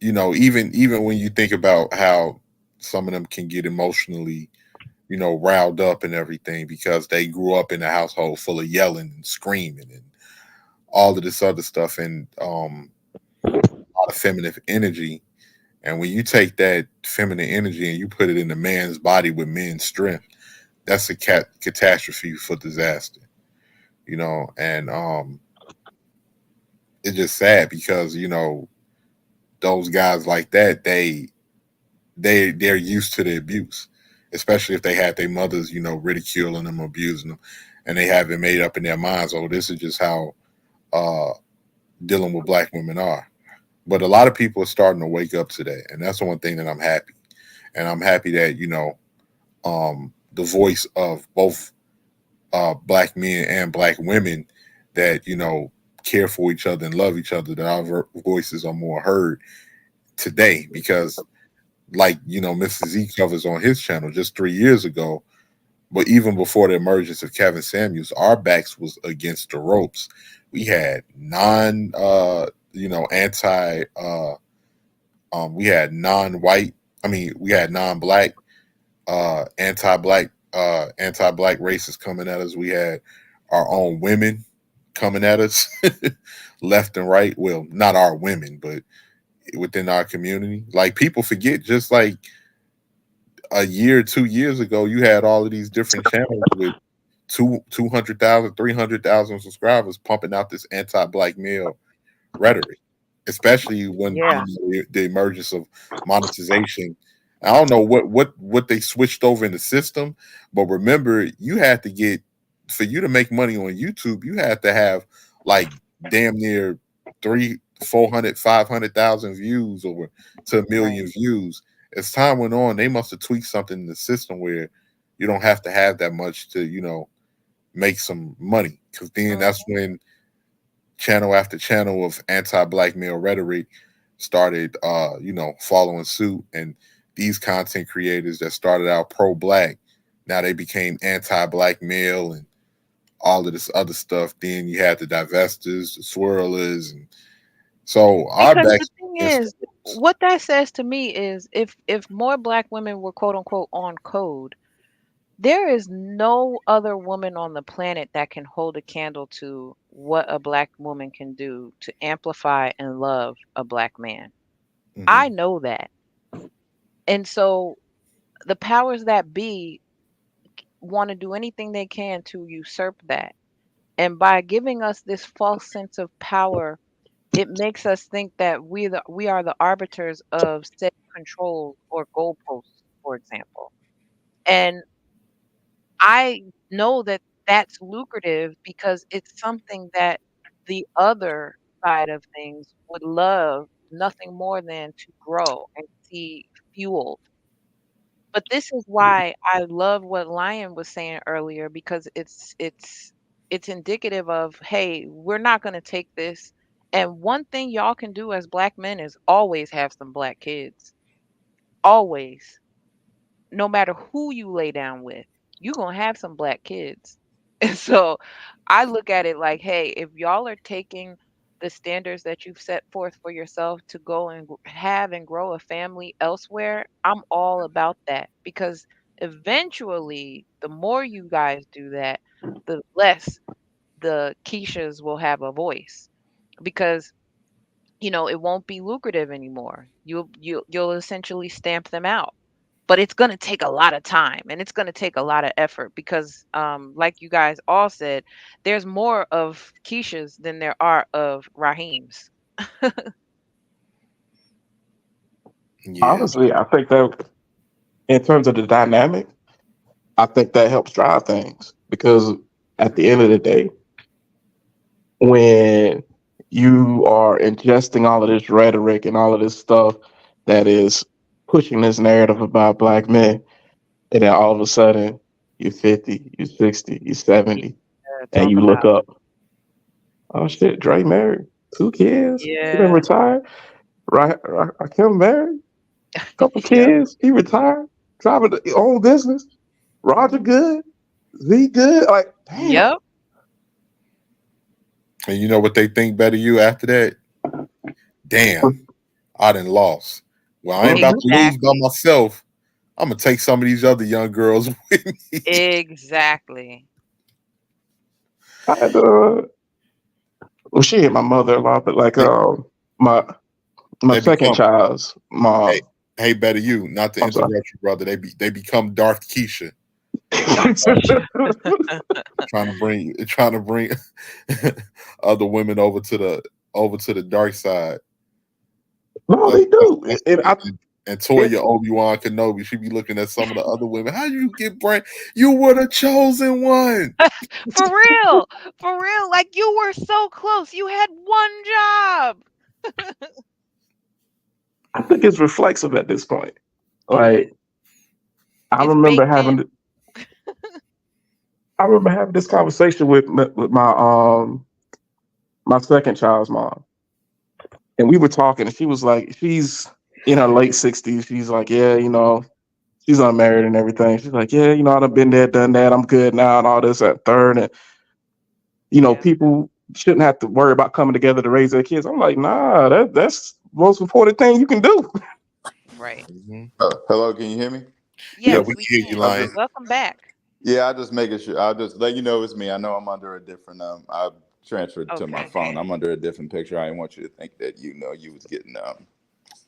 even when you think about how some of them can get emotionally, riled up and everything because they grew up in a household full of yelling and screaming and all of this other stuff, and a lot of feminine energy. And when you take that feminine energy and you put it in a man's body with men's strength, that's a catastrophe for disaster. And it's just sad because those guys like that, they're used to the abuse, especially if they had their mothers, ridiculing them, abusing them, and they have it made up in their minds, oh, this is just how uh dealing with black women are. But a lot of people are starting to wake up to that, and that's the one thing that I'm happy. And I'm happy that the voice of both black men and black women that care for each other and love each other, that our voices are more heard today. Because, like, Mr. Z covers on his channel just 3 years ago, but even before the emergence of Kevin Samuels, our backs was against the ropes. We had anti we had non-white, we had non-black, anti-black racists coming at us. We had our own women coming at us left and right. Well, not our women, but within our community. Like, people forget, just like a year, 2 years ago, you had all of these different channels with 200,000, 300,000 subscribers pumping out this anti-black male rhetoric, especially when Yeah. the emergence of monetization. I don't know what they switched over in the system, but remember, you had to get, for you to make money on YouTube, you had to have like damn near 400, 500,000 views over to a Right. million views. As time went on, they must have tweaked something in the system where you don't have to have that much to make some money, because then Mhm. that's when channel after channel of anti-black male rhetoric started, following suit, and these content creators that started out pro-black, now they became anti-black male and all of this other stuff. Then you had the divestors, the swirlers, and so our Because back the thing against is, the ropes. what that says to me is if more black women were quote unquote on code, there is no other woman on the planet that can hold a candle to what a black woman can do to amplify and love a black man. I Mhm. know that. And so the powers that be want to do anything they can to usurp that. And by giving us this false sense of power, it makes us think that we are the arbiters of set controls or goalposts, for example. And I know that that's lucrative because it's something that the other side of things would love nothing more than to grow and see fueled. But this is why I love what Lion was saying earlier because it's indicative of, hey, we're not going to take this. And one thing y'all can do as black men is always have some black kids. Always. No matter who you lay down with, you're going to have some black kids. And so I look at it like, hey, if y'all are taking the standards that you've set forth for yourself to go and have and grow a family elsewhere, I'm all about that because eventually, the more you guys do that, the less the Keishas will have a voice because it won't be lucrative anymore. You'll essentially stamp them out, but it's going to take a lot of time and it's going to take a lot of effort because like you guys all said, there's more of Keishas than there are of Raheems. Yeah, Honestly, I think that in terms of the dynamic, I think that helps drive things because at the end of the day, when you are ingesting all of this rhetoric and all of this stuff that is pushing this narrative about black men, and then all of a sudden you're 50, you're 60, you're Yeah, 70, and talk you look about up, oh shit, Dre married, 2 kids, he been yeah, retired, right? Rakim married, couple yep, kids, he retired, driving his own business. Roger mhm, good, Z good. Like, damn. yep, and you know what they think better you after that? Damn, I done lost. Well, I ain't about Mhm. to lose by exactly, myself. I'm gonna take some of these other young girls with me. exactly. I had well, she hit my mother a lot, but like They, my my they second become child's hey, mom. hey, better you. Not to I'm sorry. interrupt you, brother. They become Darth Keisha, trying to bring other women over to the dark side. No, they do. That's And and it, Toya Obi-Wan Kenobi, she be looking at some of the other women. How you get brain? You were the chosen one. For real, for real. Like you were so close. You had one job. I think it's reflexive at this point. It is. Like I It's remember baked in. having I remember having this conversation with my second child's mom, and we were talking, and she was like, she's in her late 60s. She's like, yeah, she's unmarried and everything. She's like, yeah, I've been there, done that. I'm good now, and all this, that, third, and Yeah, people shouldn't have to worry about coming together to raise their kids. I'm like, nah, that's the most important thing you can do. right. Mhm. Hello, can you hear me? Yeah, Yes, we we can hear you, can. I Lion. just, Welcome back. yeah, I just making sure. I'll just let you know it's me. I know I'm under a different. I transferred to my Okay, phone. I'm under a different picture. I didn't want you to think that you was getting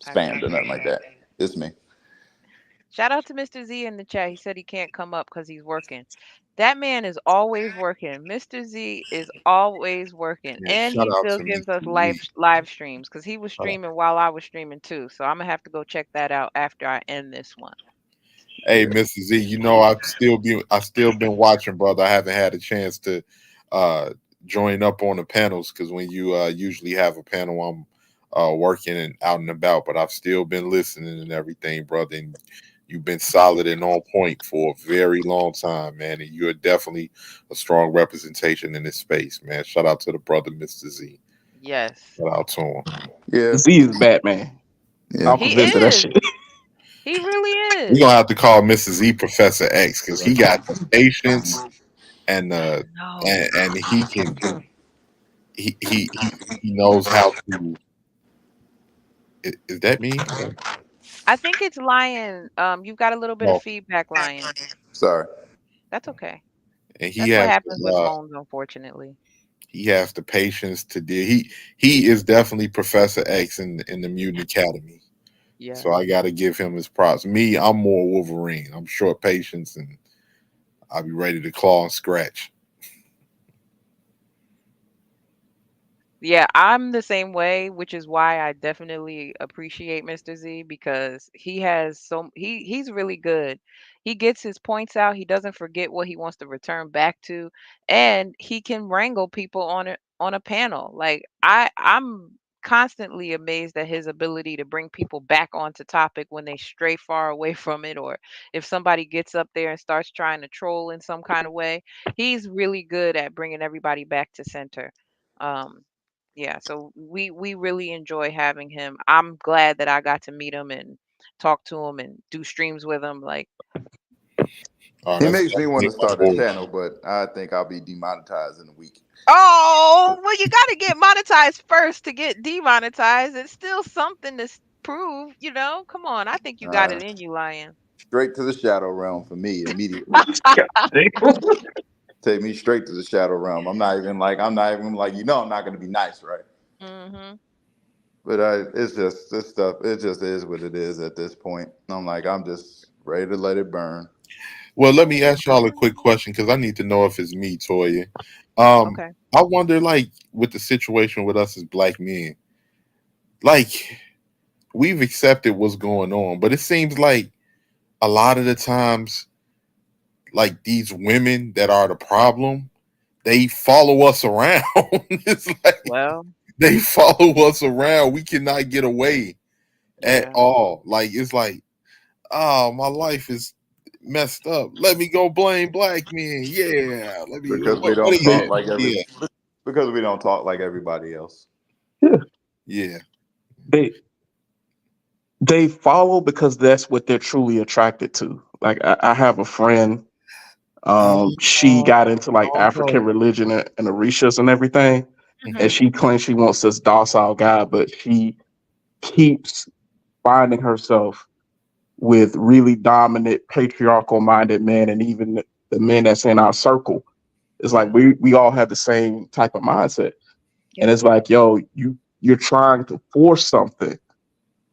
I spammed or nothing appreciate like that. that. It's me. Shout out to Mr. Z in the chat. He said he can't come up because he's working. That man is always working. Mr. Z is always working, Yeah, and shout he out still to gives Mr. us Z. live streams because he was Uh, streaming while I was streaming too. So I'm gonna have to go check that out after I end this one. Hey, Yeah. Mr. Z, I still been watching, brother. I haven't had a chance to uh join up on the panels because when you usually have a panel, I'm working and out and about, but I've still been listening and everything, brother. And you've been solid and on point for a very long time, man. And you're definitely a strong representation in this space, man. Shout out to the brother, Mr. Z. Yes. Shout out to him. Yeah, Z is Batman. yeah. I'm He convinced of that is. shit. He really We're is. gonna have to call Mrs. E Professor X because he got the patience and I uh know. and he can he knows how to. Is that me? I think it's Lion. You've got a little bit of No, feedback, Lion. Sorry. That's okay. and That's what happens with phones, unfortunately. he has the patience to deal. He is definitely Professor X in the Mutant Academy. So Yes. I got to give him his props. Me, I'm more Wolverine. I'm short patience and I'll be ready to claw and scratch. Yeah, I'm the same way, which is why I definitely appreciate Mr. Z because he has he's really good. He gets his points out, he doesn't forget what he wants to return back to, and he can wrangle people on a panel. Like I'm constantly amazed at his ability to bring people back onto topic when they stray far away from it, or if somebody gets up there and starts trying to troll in some kind of way. He's really good at bringing everybody back to center. Um yeah, so we really enjoy having him. I'm glad that I got to meet him and talk to him and do streams with him. Like, Oh, He that's makes me want definitely to my start a boy. channel, but I think I'll be demonetized in a week. oh, well, you got to get monetized first to get demonetized. It's still something to prove, you know. Come on, I think you got Uh, it in you, Lion. Straight to the shadow realm for me immediately. God damn. Take me straight to the shadow realm. I'm not even like I'm not gonna be nice, right? Mhm. But it's just this stuff. It just is what it is at this point. I'm just ready to let it burn. Well, let me ask y'all a quick question because I need to know if it's me, Toya. Okay. I wonder, like, with the situation with us as black men, like, we've accepted what's going on, but it seems like a lot of the times, like, these women that are the problem, they follow us around. It's like Well, they follow us around. We cannot get away at yeah. all. Like, it's like, oh, my life is messed up. Let me go blame black men. Yeah. Let me. because we What don't do you They talk have? like every Yeah. because we don't talk like everybody else. yeah, Yeah. they they follow because that's what they're truly attracted to. Like I have a friend, she Oh, got into like no. African religion and Orishas and everything, and Mhm. she claims she wants this docile guy, but she keeps finding herself with really dominant patriarchal minded men, and even the men that's in our circle. It's like Yeah. we all have the same type of mindset. And Yeah. it's like, yo, you're trying to force something,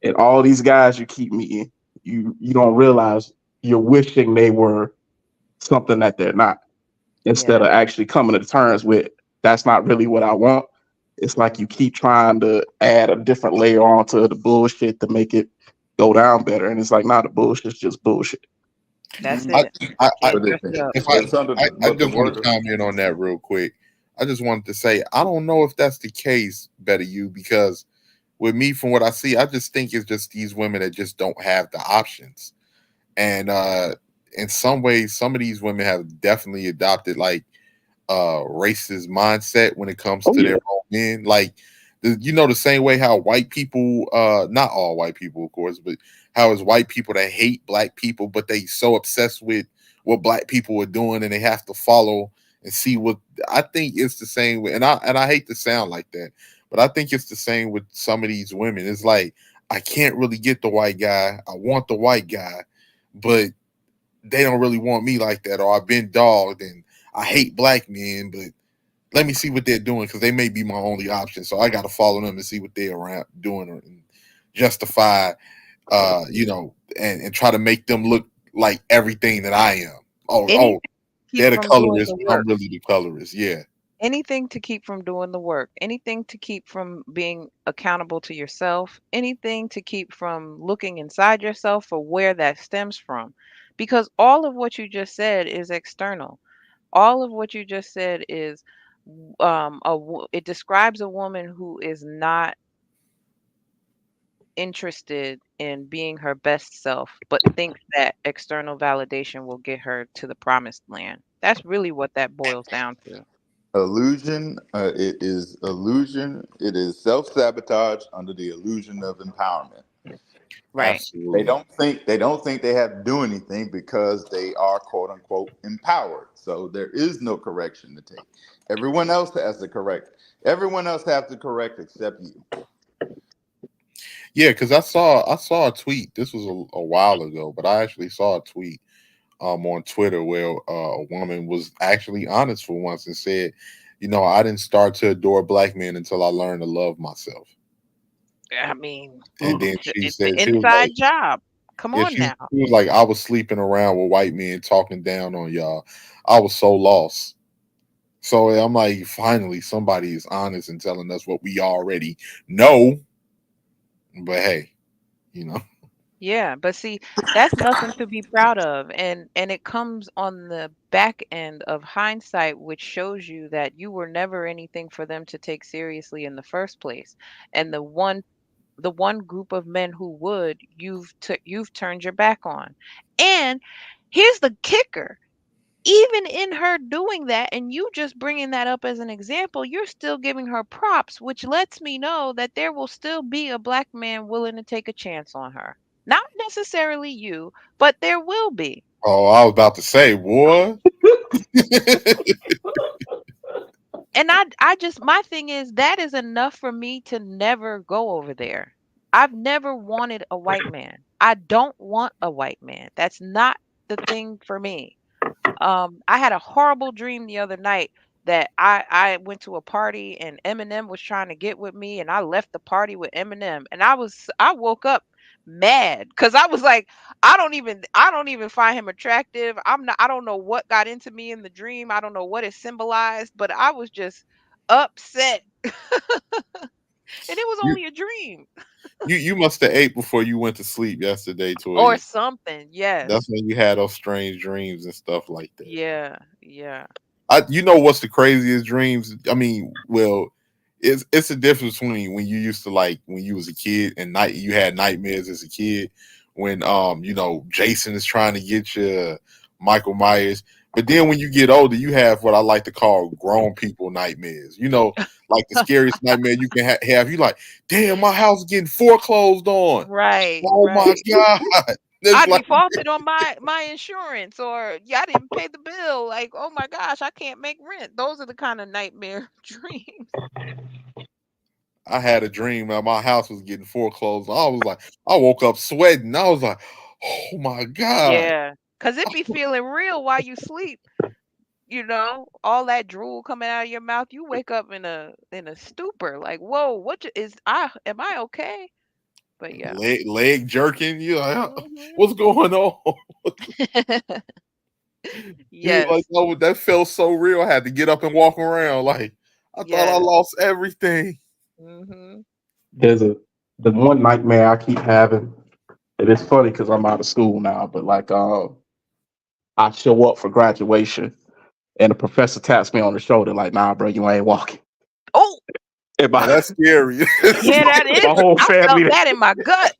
and all these guys you keep meeting, you don't realize you're wishing they were something that they're not, instead Yeah. of actually coming to terms with that's not really what I want. It's like you keep trying to add a different layer onto the bullshit to make it go down better, and it's like, nah, the bullshit's just bullshit. That's I, it. I, Can't But dress it up. if it's under I but the just want word to chime in on that real quick. I just wanted to say I don't know if that's the case, Better You, because with me, from what I see, I just think it's just these women that just don't have the options. And in some ways, some of these women have definitely adopted like racist mindset when it comes Oh to their yeah, own men. Like the same way how white people, not all white people, of course, but how it's white people that hate black people, but they so obsessed with what black people are doing and they have to follow and see what. I think it's the same way, and I hate to sound like that, but I think it's the same with some of these women. It's like I can't really get the white guy. I want the white guy, but they don't really want me like that, or I've been dogged and I hate black men, but let me see what they're doing because they may be my only option. So I got to follow them and see what they're around doing and justify, and try to make them look like everything that I am. Oh, Anything to keep they're the from doing colorist. the I'm work. really the colorist. Yeah. Anything to keep from doing the work, anything to keep from being accountable to yourself, anything to keep from looking inside yourself for where that stems from. Because all of what you just said is external. All of what you just said is it describes a woman who is not interested in being her best self, but thinks that external validation will get her to the promised land. That's really what that boils down to. Illusion. It is illusion. It is self-sabotage under the illusion of empowerment. Right. Absolutely. They don't think they have to do anything because they are quote unquote empowered. So there is no correction to take. Everyone else has to correct. Everyone else has to correct except you. Yeah, because I saw a tweet. This was a while ago, but I actually saw a tweet on Twitter where a woman was actually honest for once and said, I didn't start to adore black men until I learned to love myself. I mean, And then she it's the said she was like, inside job. Come yeah, on she, now. she was like, I was sleeping around with white men talking down on y'all. I was so lost. So I'm like, finally, somebody is honest and telling us what we already know. But hey, you know, Yeah, but see, that's nothing to be proud of, and it comes on the back end of hindsight, which shows you that you were never anything for them to take seriously in the first place. And the one group of men who would, you've turned your back on. And here's the kicker. Even in her doing that and you just bringing that up as an example, you're still giving her props, which lets me know that there will still be a black man willing to take a chance on her. Not necessarily you, but there will be. oh, I was about to say, boy. And I just, my thing is that is enough for me to never go over there. I've never wanted a white man. I don't want a white man. That's not the thing for me. I had a horrible dream the other night that I went to a party and Eminem was trying to get with me and I left the party with Eminem and I woke up mad cuz I was like I don't even find him attractive. I don't know what got into me in the dream. I don't know what it symbolized, but I was just upset and it was you only a dream you must have ate before you went to sleep yesterday, or Toya. something. Yes. That's when you had those strange dreams and stuff like that. Yeah, yeah. You know what's the craziest dreams? I mean, well, it's a difference between when you used to like when you was a kid and night you had nightmares as a kid when Jason is trying to get you, Michael Myers. But then when you get older, you have what I like to call grown people nightmares. Like the scariest nightmare you can have. You like, damn, my house is getting foreclosed on. Right, Oh my right. god! It's I like defaulted on my insurance or yeah, I didn't pay the bill. Like, oh my gosh, I can't make rent. Those are the kind of nightmare dreams. I had a dream that my house was getting foreclosed. I was like, I woke up sweating. I was like, oh my God. Yeah. Cause it be feeling real while you sleep. All that drool coming out of your mouth. You wake up in a stupor. Like, whoa, am I okay? But yeah. Leg jerking. You like, Hmm. what's going on? You like, Yes. oh, that felt so real. I had to get up and walk around. Like, I thought I Yes. lost everything. Hmm. There's the one nightmare I keep having, and it's funny because I'm out of school now. But like, I show up for graduation, and the professor taps me on the shoulder, like, "Nah, bro, you ain't walking." Oh, And Now that's scary. yeah, that my is. whole I felt family, that in my gut.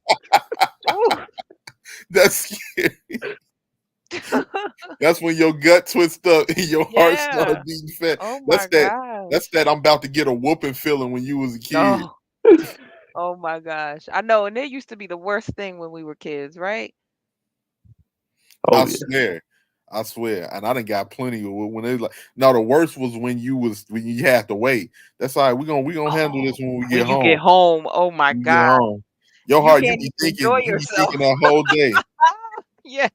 Ooh. That's scary. That's when your gut twists up and your heart starts Yeah. beating fast. Oh That's my that. That's gosh. that. I'm about to get a whooping feeling when you was a kid. Oh, oh my gosh. I know. And it used to be the worst thing when we were kids, right? oh I yeah, swear. I swear. And I done got plenty of it when it was like no, the worst was when you had to wait. That's all right. We gonna handle Oh, this when we when get you get home. home, oh my When we get God. home. Your You heart, can't even enjoy you be yourself. thinking that whole day. Yeah.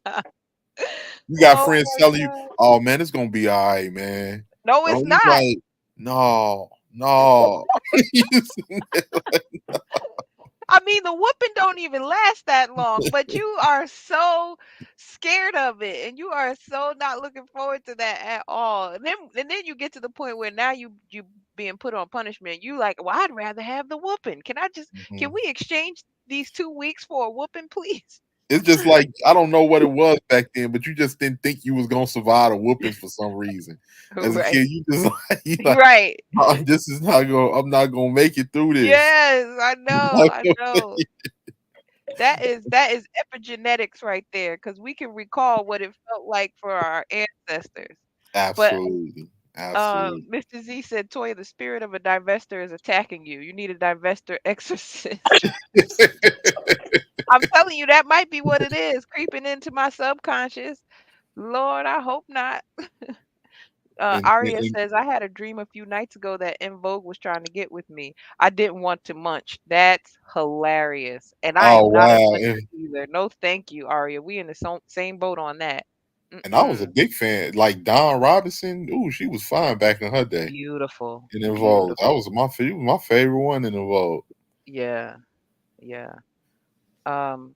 You got Oh friends my telling you, God. oh man, it's gonna be all right, man. No, No, it's you not. like, no, no. I mean, the whooping don't even last that long, but you are so scared of it, and you are so not looking forward to that at all. And then you get to the point where now you being put on punishment. You like, well, I'd rather have the whooping. Can Mhm. we exchange these 2 weeks for a whooping, please? It's just like I don't know what it was back then, but you just didn't think you was gonna survive the whoopings for some reason. As a Right. kid, you just like, you like Right. "Oh, this is not going. I'm not gonna make it through this." Yes, I know. Not I gonna make know. it. That is epigenetics right there, because we can recall what it felt like for our ancestors. But Absolutely, Absolutely. Mr. Z said, Toya, the spirit of a divester is attacking you. You need a divester exorcist. I'm telling you, that might be what it is, creeping into my subconscious. Lord, I hope not. Aria And says, I had a dream a few nights ago that En Vogue was trying to get with me. I didn't want to munch. That's hilarious. And I oh am not a wow. muncher either. No, thank you, Aria. We in the same boat on that. And I was a Mm-mm. big fan. Like Dawn Robinson, ooh, she was fine back in her day. Beautiful. In Involved, that Beautiful. was my favorite one in Involved. Yeah. Yeah. Um,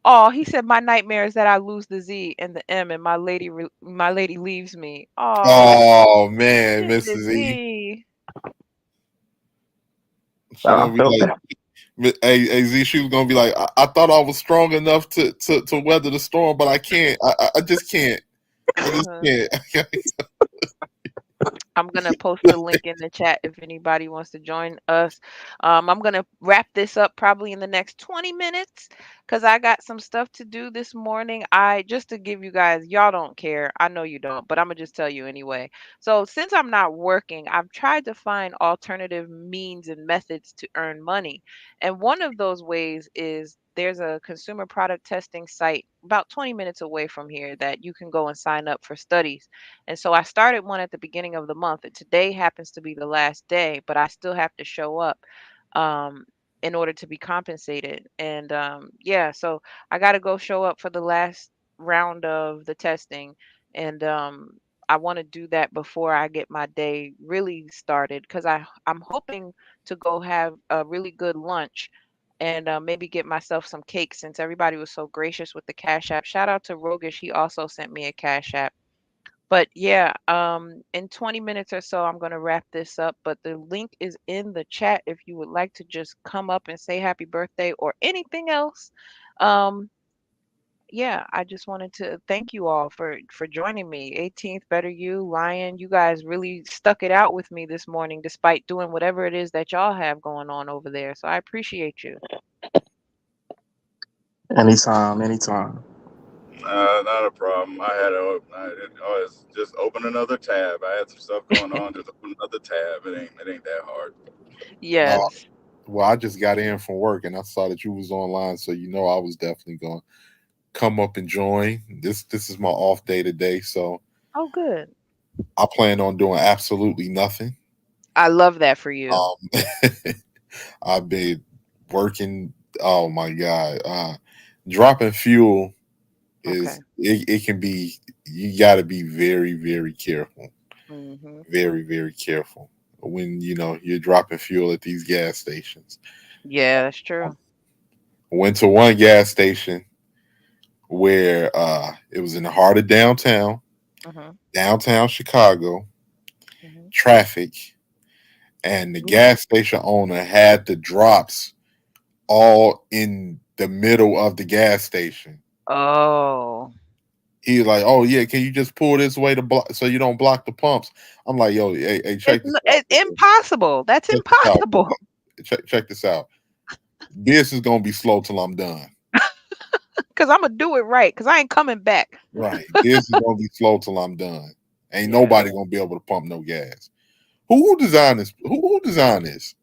oh, he said my nightmare is that I lose the Z and the M and my lady leaves me. Oh, Oh man, Mr. Mrs. E. Z. She I gonna be felt like, that. Hey Z, she was gonna be like, I thought I was strong enough to weather the storm, but I can't. I just can't. I just Uh-huh. can't. I'm gonna post the link in the chat if anybody wants to join us. I'm gonna wrap this up probably in the next 20 minutes because I got some stuff to do this morning. I just to give you guys, y'all don't care. I know you don't, but I'm gonna just tell you anyway. So since I'm not working, I've tried to find alternative means and methods to earn money. And one of those ways is there's a consumer product testing site about 20 minutes away from here that you can go and sign up for studies. And so I started one at the beginning of the month, and today happens to be the last day, but I still have to show up um, in order to be compensated. And yeah, so I got to go show up for the last round of the testing. And I want to do that before I get my day really started because I'm hoping to go have a really good lunch and maybe get myself some cake since everybody was so gracious with the Cash App. Shout out to Rogish. He also sent me a Cash App. But yeah, in 20 minutes or so, I'm going to wrap this up. But the link is in the chat if you would like to just come up and say happy birthday or anything else. Um, yeah, I just wanted to thank you all for joining me. 18th, Better You, Lion, you guys really stuck it out with me this morning, despite doing whatever it is that y'all have going on over there. So I appreciate you. Anytime, anytime. Not a problem. I was just open another tab. I had some stuff going on. Just open another tab. It ain't that hard. No, Yes. well, I just got in from work and I saw that you was online, so I was definitely going to come up and join. This is my off day today, so Oh, good. I plan on doing absolutely nothing. I love that for you. Um, I've been working. Oh my god, dropping fuel Okay. it can be. You got to be very very careful, Hmm. very careful when you're dropping fuel at these gas stations. Yeah, that's true. Went to one gas station where it was in the heart of Hmm. downtown Chicago, Hmm. traffic, and the Ooh. gas station owner had the drops all in the middle of the gas station. Oh. He's like, "Oh yeah, can you just pull this way to block so you don't block the pumps?" I'm like, "Yo, hey, check this out. It's impossible. That's Check this out. impossible. Check this out. This is gonna be slow till I'm done. Cause I'm gonna do it right. Cause I ain't coming back. Right. This is gonna be slow till I'm done. Ain't Yeah. nobody gonna be able to pump no gas. Who designed this? Who designed this?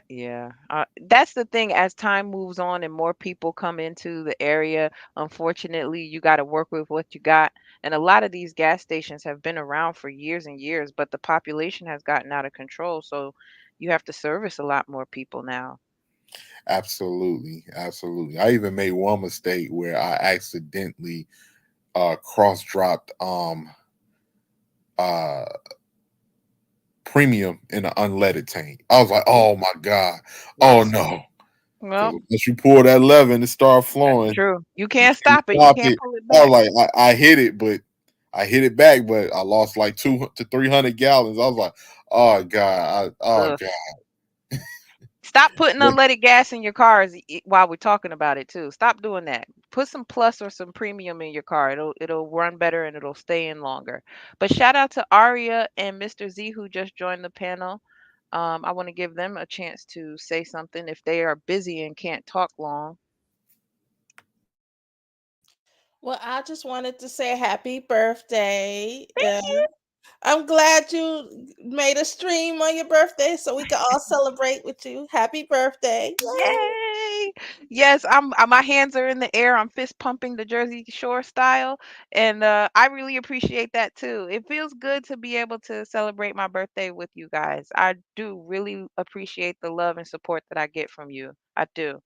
Yeah. That's the thing. As time moves on and more people come into the area, unfortunately, you got to work with what you got. And a lot of these gas stations have been around for years and years, but the population has gotten out of control. So you have to service a lot more people now. Absolutely. I even made one mistake where I accidentally cross dropped uh premium in an unleaded tank. I was like, Ooh. oh my God. Oh Yes. no. Because Well, once you pull that lever and it start that's flowing, true. You you can't can't stop it. You stop can't it. pull it I was back. like, I hit it, but I hit it back, but I lost like 200 to 300 gallons. I was like, oh God. Oh Ugh. God. Stop putting But unleaded gas in your cars while we're talking about it too. Stop doing that. Put some plus or some premium in your car. It'll run better and it'll stay in longer. But shout out to Aria and Mr. Z who just joined the panel. I want to give them a chance to say something if they are busy and can't talk long. Well, I just wanted to say happy birthday. Thank you. I'm glad you made a stream on your birthday so we can all celebrate with you. Happy birthday. Yay. Yay! Yes, my hands are in the air. I'm fist pumping the Jersey Shore style, and I really appreciate that too. It feels good to be able to celebrate my birthday with you guys. I do really appreciate the love and support that I get from you. I do.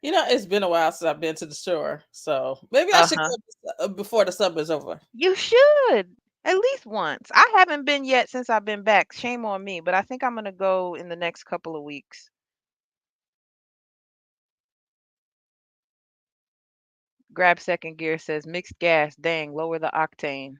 It's been a while since I've been to the shore, so maybe I should Uh-huh. go before the summer's over. You should. At least once. I haven't been yet since I've been back. Shame on me, but I think I'm gonna go in the next couple of weeks. Grab second gear says mixed gas. Dang, lower the octane.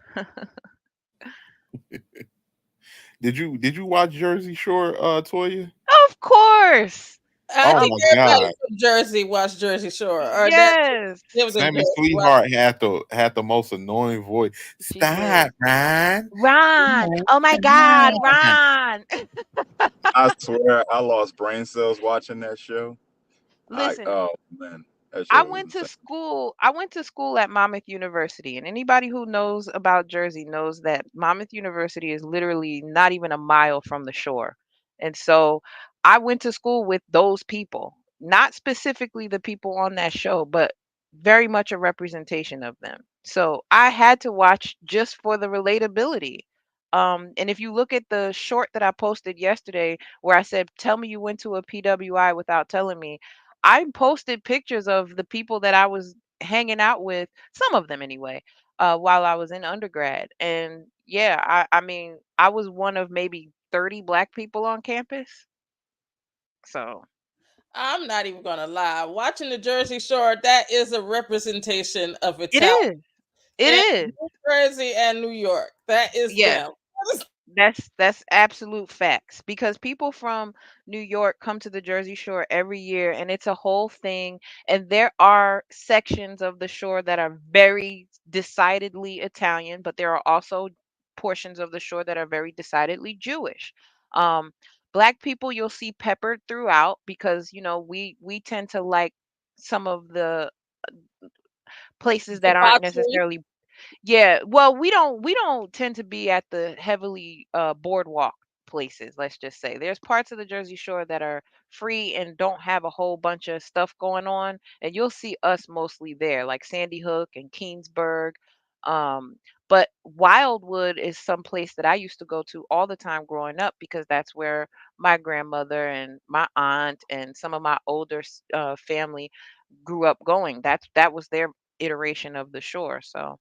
Did you watch Jersey Shore, Toya? Of course. I Oh think my everybody God. from Jersey watched Jersey Shore, or that Yes. lived in Sammy Jersey. Sweetheart had the most annoying voice. She did. Stop, Ryan. Ron. Oh my God, Ron. I swear, I lost brain cells watching that show. I Listen, oh man, that I show was went to insane. school. I went to school at Monmouth University, and anybody who knows about Jersey knows that Monmouth University is literally not even a mile from the shore. And so I went to school with those people, not specifically the people on that show, but very much a representation of them. So I had to watch just for the relatability. And if you look at the short that I posted yesterday, where I said, "Tell me you went to a PWI without telling me," I posted pictures of the people that I was hanging out with, some of them anyway, while I was in undergrad. And yeah, I mean, I was one of maybe 30 black people on campus. So I'm not even gonna lie. Watching the Jersey Shore, that is a representation of it Italian is. It in is. New Jersey and New York. That is Yeah. them. That's absolute facts because people from New York come to the Jersey Shore every year and it's a whole thing, and there are sections of the shore that are very decidedly Italian, but there are also portions of the shore that are very decidedly Jewish. Um Black people you'll see peppered throughout because we tend to like some of the places that aren't Debauchery. necessarily, yeah, well, we don't tend to be at the heavily boardwalk places, let's just say. There's parts of the Jersey Shore that are free and don't have a whole bunch of stuff going on, and you'll see us mostly there, like Sandy Hook and Keensburg. Um, but Wildwood is some place that I used to go to all the time growing up because that's where my grandmother and my aunt and some of my older family grew up going. That was their iteration of the shore. So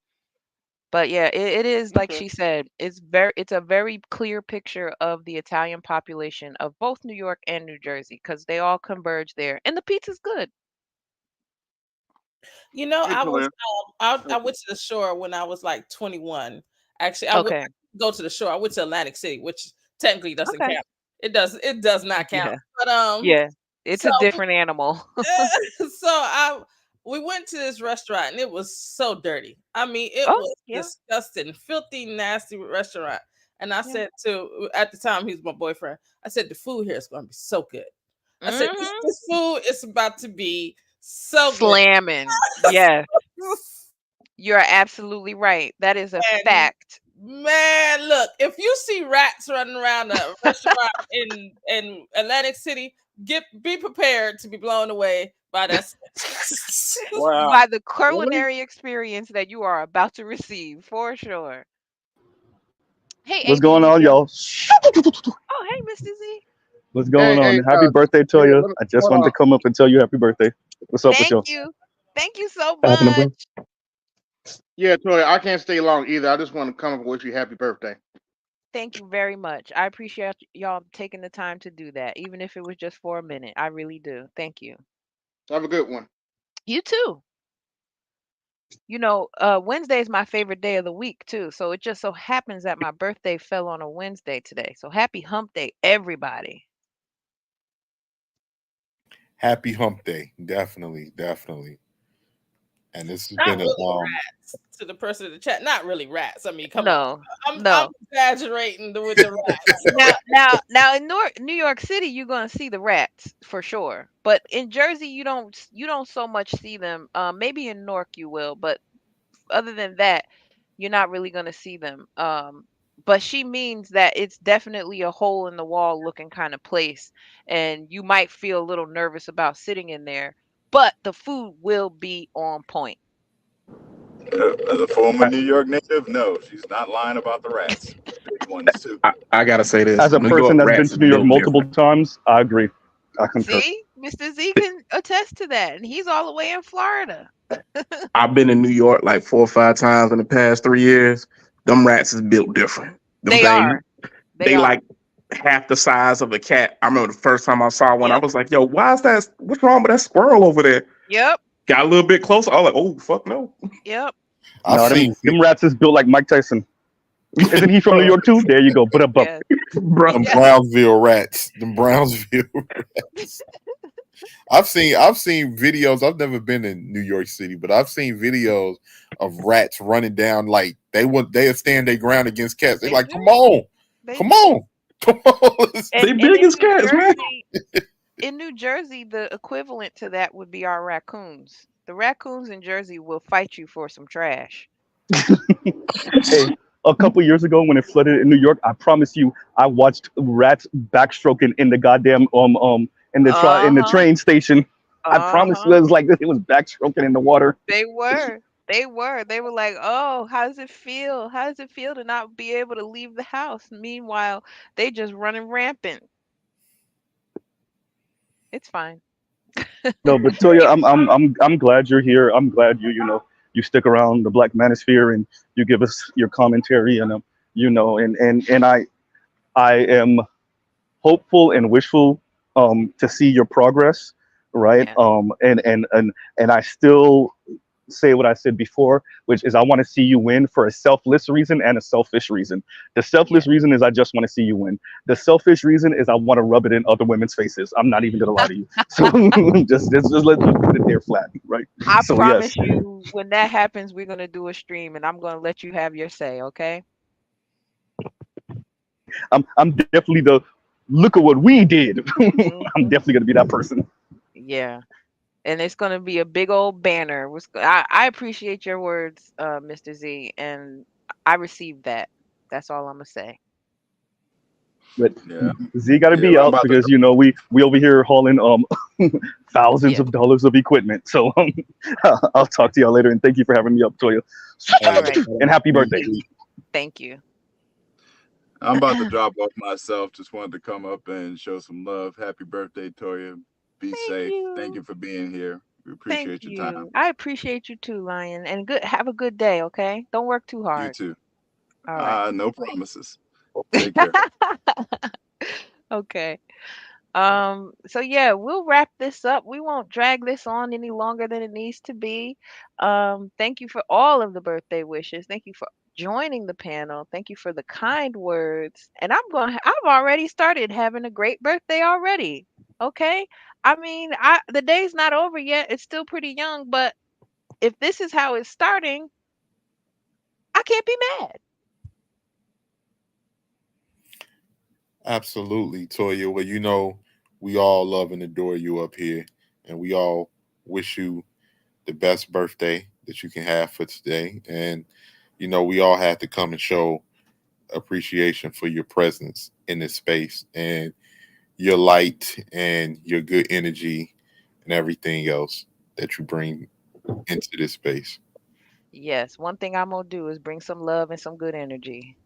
but yeah, it is like Okay. she said, it's a very clear picture of the Italian population of both New York and New Jersey because they all converge there. And the pizza's good. Hey, I was Toya. I Okay. went to the shore when I was like 21. Actually, I Okay. go to the shore. I went to Atlantic City, which technically doesn't Okay. count. It does not count. Yeah. But Yeah. It's so a different animal. so I we went to this restaurant and it was so dirty. I mean, it Oh, was yeah. disgusting, filthy, nasty restaurant. And I Yeah. said to at the time he was my boyfriend, I said the food here is going to be so good. I said this, Mhm. this food is about to be so good. Slamming. Yes. You're absolutely right. That is a And fact. man, look, if you see rats running around a restaurant in Atlantic City, be prepared to be blown away by that. Wow. By the Really? culinary experience that you are about to receive, for sure. Hey, What's AB, going did on, you? y'all? Oh, hey, Mr. Z. What's Hey, going on? hey, Happy birthday, Toya, Toya. I just hold wanted to on. come up and tell you happy birthday. What's up with Thank y'all? you. Thank you so What happening, much. bro? Yeah, Toya, I can't stay long either. I just want to come up and wish you happy birthday. Thank you very much. I appreciate y'all taking the time to do that, even if it was just for a minute. I really do. Thank you. Have a good one. You too. Wednesday is my favorite day of the week too. So it just so happens that my birthday fell on a Wednesday today. So happy hump day, everybody. Happy Hump Day, definitely, definitely. And this has Not been a really rats to the person in the chat. Not really rats. I mean, come on. No, I'm no. exaggerating with the rats. Now in New York City, you're gonna see the rats for sure. But in Jersey, you don't so much see them. Maybe in Newark you will, but other than that, you're not really gonna see them. but she means that it's definitely a hole in the wall looking kind of place, and you might feel a little nervous about sitting in there, but the food will be on point. As a former New York native, no, she's not lying about the rats. Big ones too. I gotta say this: As a New York person that's been rats to is New York built multiple different. times, I agree. I concur. See, Mr. Z can attest to that, and he's all the way in Florida. I've been in New York like 4 or 5 times in the past 3 years. Them rats is built different. Them They things, are. They they are. like half the size of a cat. I remember the first time I saw one, I Yep. was like, "Yo, why is that? What's wrong with that squirrel over there?" Yep. Got a little bit closer. I was like, "Oh fuck no, Yep. I've No, seen them rats is built like Mike Tyson. Isn't he from New bro, York too? There you go. But up. Yes. bro." them Yes. Brownsville rats. Them Brownsville rats. I've seen videos. I've never been in New York City, but I've seen videos of rats running down like they'll stand their ground against cats. They They like, do. come on, They come do. on, come on. They And big as cats, man. In New Jersey, the equivalent to that would be our raccoons. The raccoons in Jersey will fight you for some trash. Hey, a couple years ago when it flooded in New York, I promise you, I watched rats backstroking in the goddamn in the Uh-huh. train station. I promise you, Uh-huh. it was like this. It was backstroking in the water. They were. They were. They were like, "Oh, how does it feel? How does it feel to not be able to leave the house?" Meanwhile, they just running rampant. It's fine. No, but Toya, I'm glad you're here. I'm glad you stick around the Black Manosphere and you give us your commentary and and I am hopeful and wishful to see your progress, right? Yeah. And I still say what I said before, which is I want to see you win for a selfless reason and a selfish reason. The Yeah. selfless reason is I just want to see you win. The selfish reason is I want to rub it in other women's faces. I'm not even gonna lie to you. So just let's just put it there flat, right? I So promise yes, you, when that happens, we're gonna do a stream, and I'm gonna let you have your say. Okay? I'm definitely the look at what we did. I'm Hmm. definitely gonna be that person. Yeah. And it's gonna be a big old banner. I appreciate your words, Mr. Z, and I received that. That's all I'm gonna say. But Yeah, Z got to yeah. be I'm out about to. because we over here hauling thousands Yeah. of dollars of equipment. So I'll talk to y'all later and thank you for having me up, Toya. All Hey, right. And happy you birthday. Thank you. I'm about to drop off myself. Just wanted to come up and show some love. Happy birthday, Toya. Be Thank safe. Thank you. you for being here. We Thank appreciate your time. you. I appreciate you too, Lion. And have a good day, okay? Don't work too You hard. too. All right. No promises. Take care. Okay. So yeah, we'll wrap this up. We won't drag this on any longer than it needs to be. Thank you for all of the birthday wishes. Thank you for joining the panel. Thank you for the kind words. And I've already started having a great birthday already. Okay? I mean, the day's not over yet. It's still pretty young, but if this is how it's starting, I can't be mad. absolutely, Toya. Well, we all love and adore you up here, and we all wish you the best birthday that you can have for today. And we all have to come and show appreciation for your presence in this space and your light and your good energy and everything else that you bring into this space. Yes, one thing I'm gonna do is bring some love and some good energy.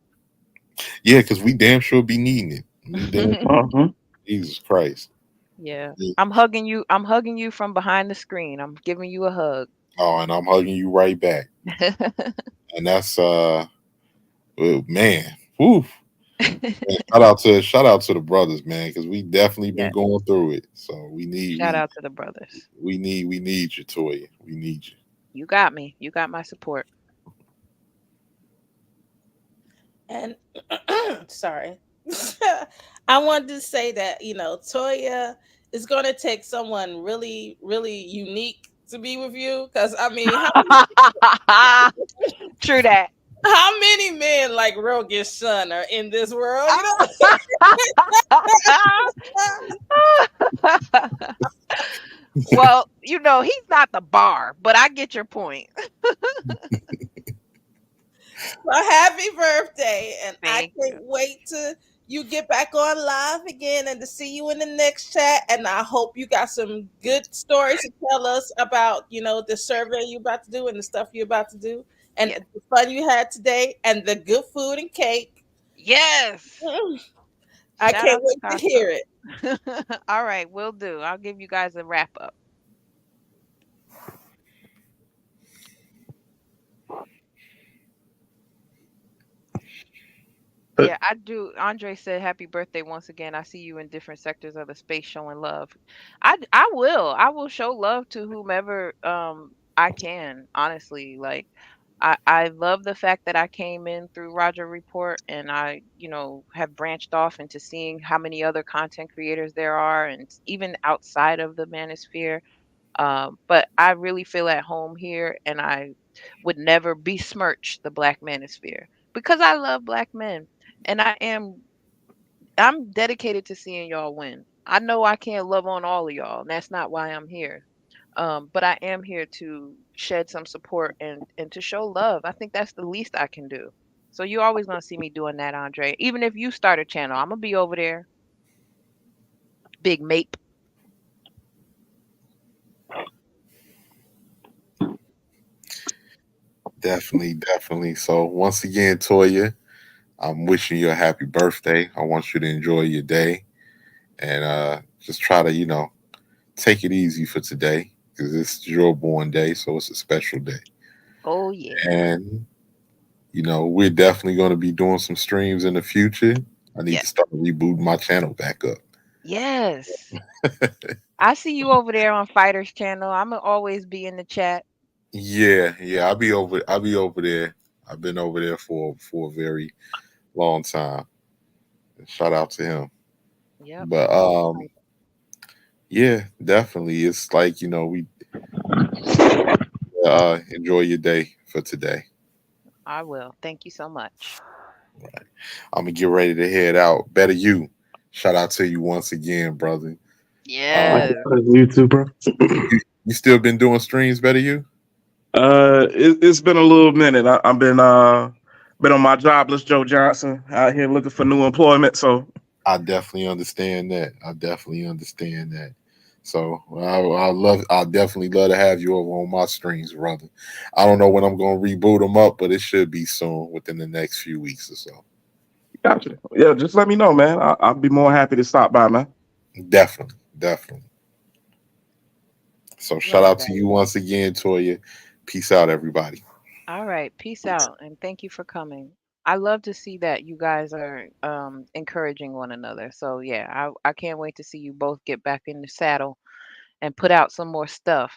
Yeah, because we damn sure be needing it. We damn Uh-huh. Jesus Christ. Yeah. Yeah. I'm hugging you. I'm hugging you from behind the screen. I'm giving you a hug. Oh, and I'm hugging you right back. And that's well, man. Whew. Man, shout out to the brothers, man, because we definitely been Yes. going through it. So we need Shout we out to the brothers. we need you, Toya. We need you. You got me. You got my support. And sorry. I wanted to say that, Toya is going to take someone really, really unique to be with you. Because, I mean, True that. how many men like Rogish son are in this world? Well, he's not the bar, but I get your point. Well, happy birthday. And I Thank can't you. wait to you get back on live again and to see you in the next chat. And I hope you got some good stories to tell us about, the survey you about to do and the stuff you're about to do and Yeah. the fun you had today and the good food and cake. Yes. Mm, I Shout can't out to wait to hear Costco. it. All right, will do. I'll give you guys a wrap up. Yeah, I do. Andre said happy birthday once again. I see you in different sectors of the space showing love. I will. I will show love to whomever I can, honestly. Like I love the fact that I came in through Roger Report and I, have branched off into seeing how many other content creators there are and even outside of the manosphere. But I really feel at home here and I would never besmirch the black manosphere because I love black men and I'm dedicated to seeing y'all win. I know I can't love on all of y'all, and that's not why I'm here. But I am here to shed some support and to show love. I think that's the least I can do. So you're always gonna see me doing that, Andre. Even if you start a channel, I'm gonna be over there, big mape. Definitely, definitely. So once again, Toya, I'm wishing you a happy birthday. I want you to enjoy your day and just try to, take it easy for today because it's your born day, so it's a special day. Oh yeah, And we're definitely going to be doing some streams in the future. I need yeah, to start rebooting my channel back up. yes. I see you over there on Fighters Channel. I'm gonna always be in the chat. Yeah, yeah, I'll be over there. I've been over there for a very long time. Shout out to him. Yep, But I'm excited. yeah, definitely. It's like, we enjoy your day for today. I will. Thank you so much. I'm gonna get ready to head out. Better you. Shout out to you once again, brother. Um, Yes. You too, bro. you still been doing streams, better you? It's been a little minute. I've been on my jobless Joe Johnson out here looking for new employment. So I definitely understand that. I definitely understand that. So I definitely love to have you over on my streams, brother. I don't know when I'm gonna reboot them up, but it should be soon, within the next few weeks or so. gotcha. Yeah, just let me know, man. I'll be more happy to stop by, man. Definitely, definitely. So shout Love out to that. you once again, Toya. Peace out, everybody. All right. Peace out and thank you for coming. I love to see that you guys are encouraging one another. So yeah, I can't wait to see you both get back in the saddle and put out some more stuff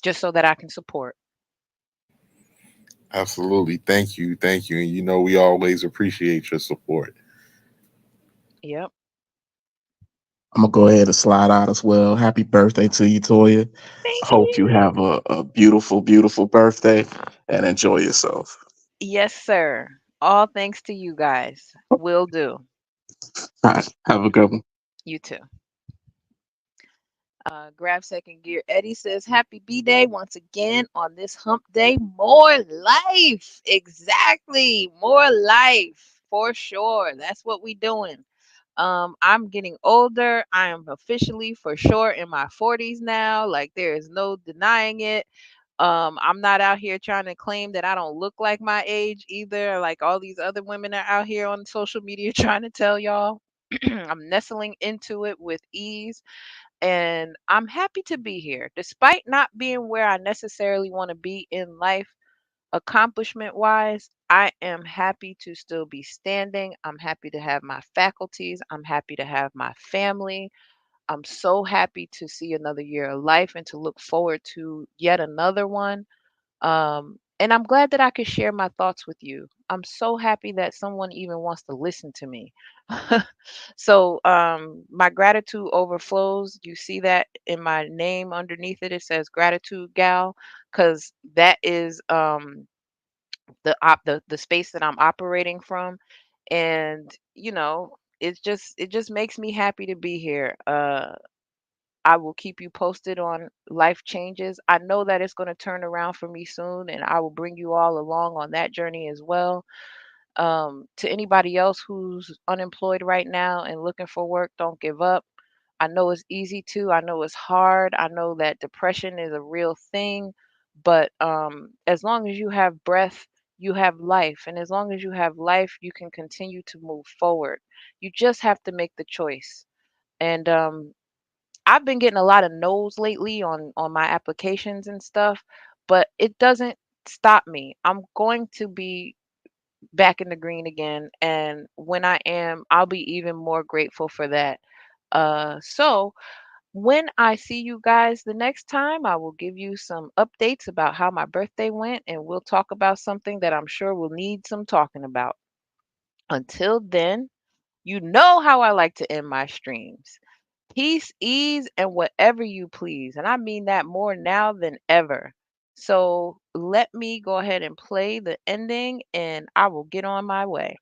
just so that I can support. Absolutely. Thank you. Thank you. And we always appreciate your support. Yep. I'm gonna go ahead and slide out as well. Happy birthday to you, Toya. Thank Hope you you. have a beautiful, beautiful birthday and enjoy yourself. Yes, sir. All thanks to you guys. Will do. All right, have a good one. You too. Grab second gear. Eddie says, Happy B Day once again on this hump day. More life. Exactly. More life. For sure. That's what we doing. I'm getting older. I am officially for sure in my 40s now. Like there is no denying it. I'm not out here trying to claim that I don't look like my age either, like all these other women are out here on social media trying to tell y'all. I'm nestling into it with ease and I'm happy to be here despite not being where I necessarily want to be in life accomplishment wise. I am happy to still be standing. I'm happy to have my faculties. I'm happy to have my family. I'm so happy to see another year of life and to look forward to yet another one. And I'm glad that I could share my thoughts with you. I'm so happy that someone even wants to listen to me. So my gratitude overflows. You see that in my name underneath it. It says gratitude gal, because that is the space that I'm operating from, and it just makes me happy to be here. I will keep you posted on life changes. I know that it's going to turn around for me soon, and I will bring you all along on that journey as well. To anybody else who's unemployed right now and looking for work, don't give up. I know it's easy to. I know it's hard. I know that depression is a real thing, but as long as you have breath, you have life. And as long as you have life, you can continue to move forward. You just have to make the choice. And I've been getting a lot of no's lately on my applications and stuff, but it doesn't stop me. I'm going to be back in the green again, and when I am, I'll be even more grateful for that. So when I see you guys the next time, I will give you some updates about how my birthday went, and we'll talk about something that I'm sure will need some talking about. Until then, you know how I like to end my streams. Peace, ease, and whatever you please. And I mean that more now than ever. So let me go ahead and play the ending, and I will get on my way.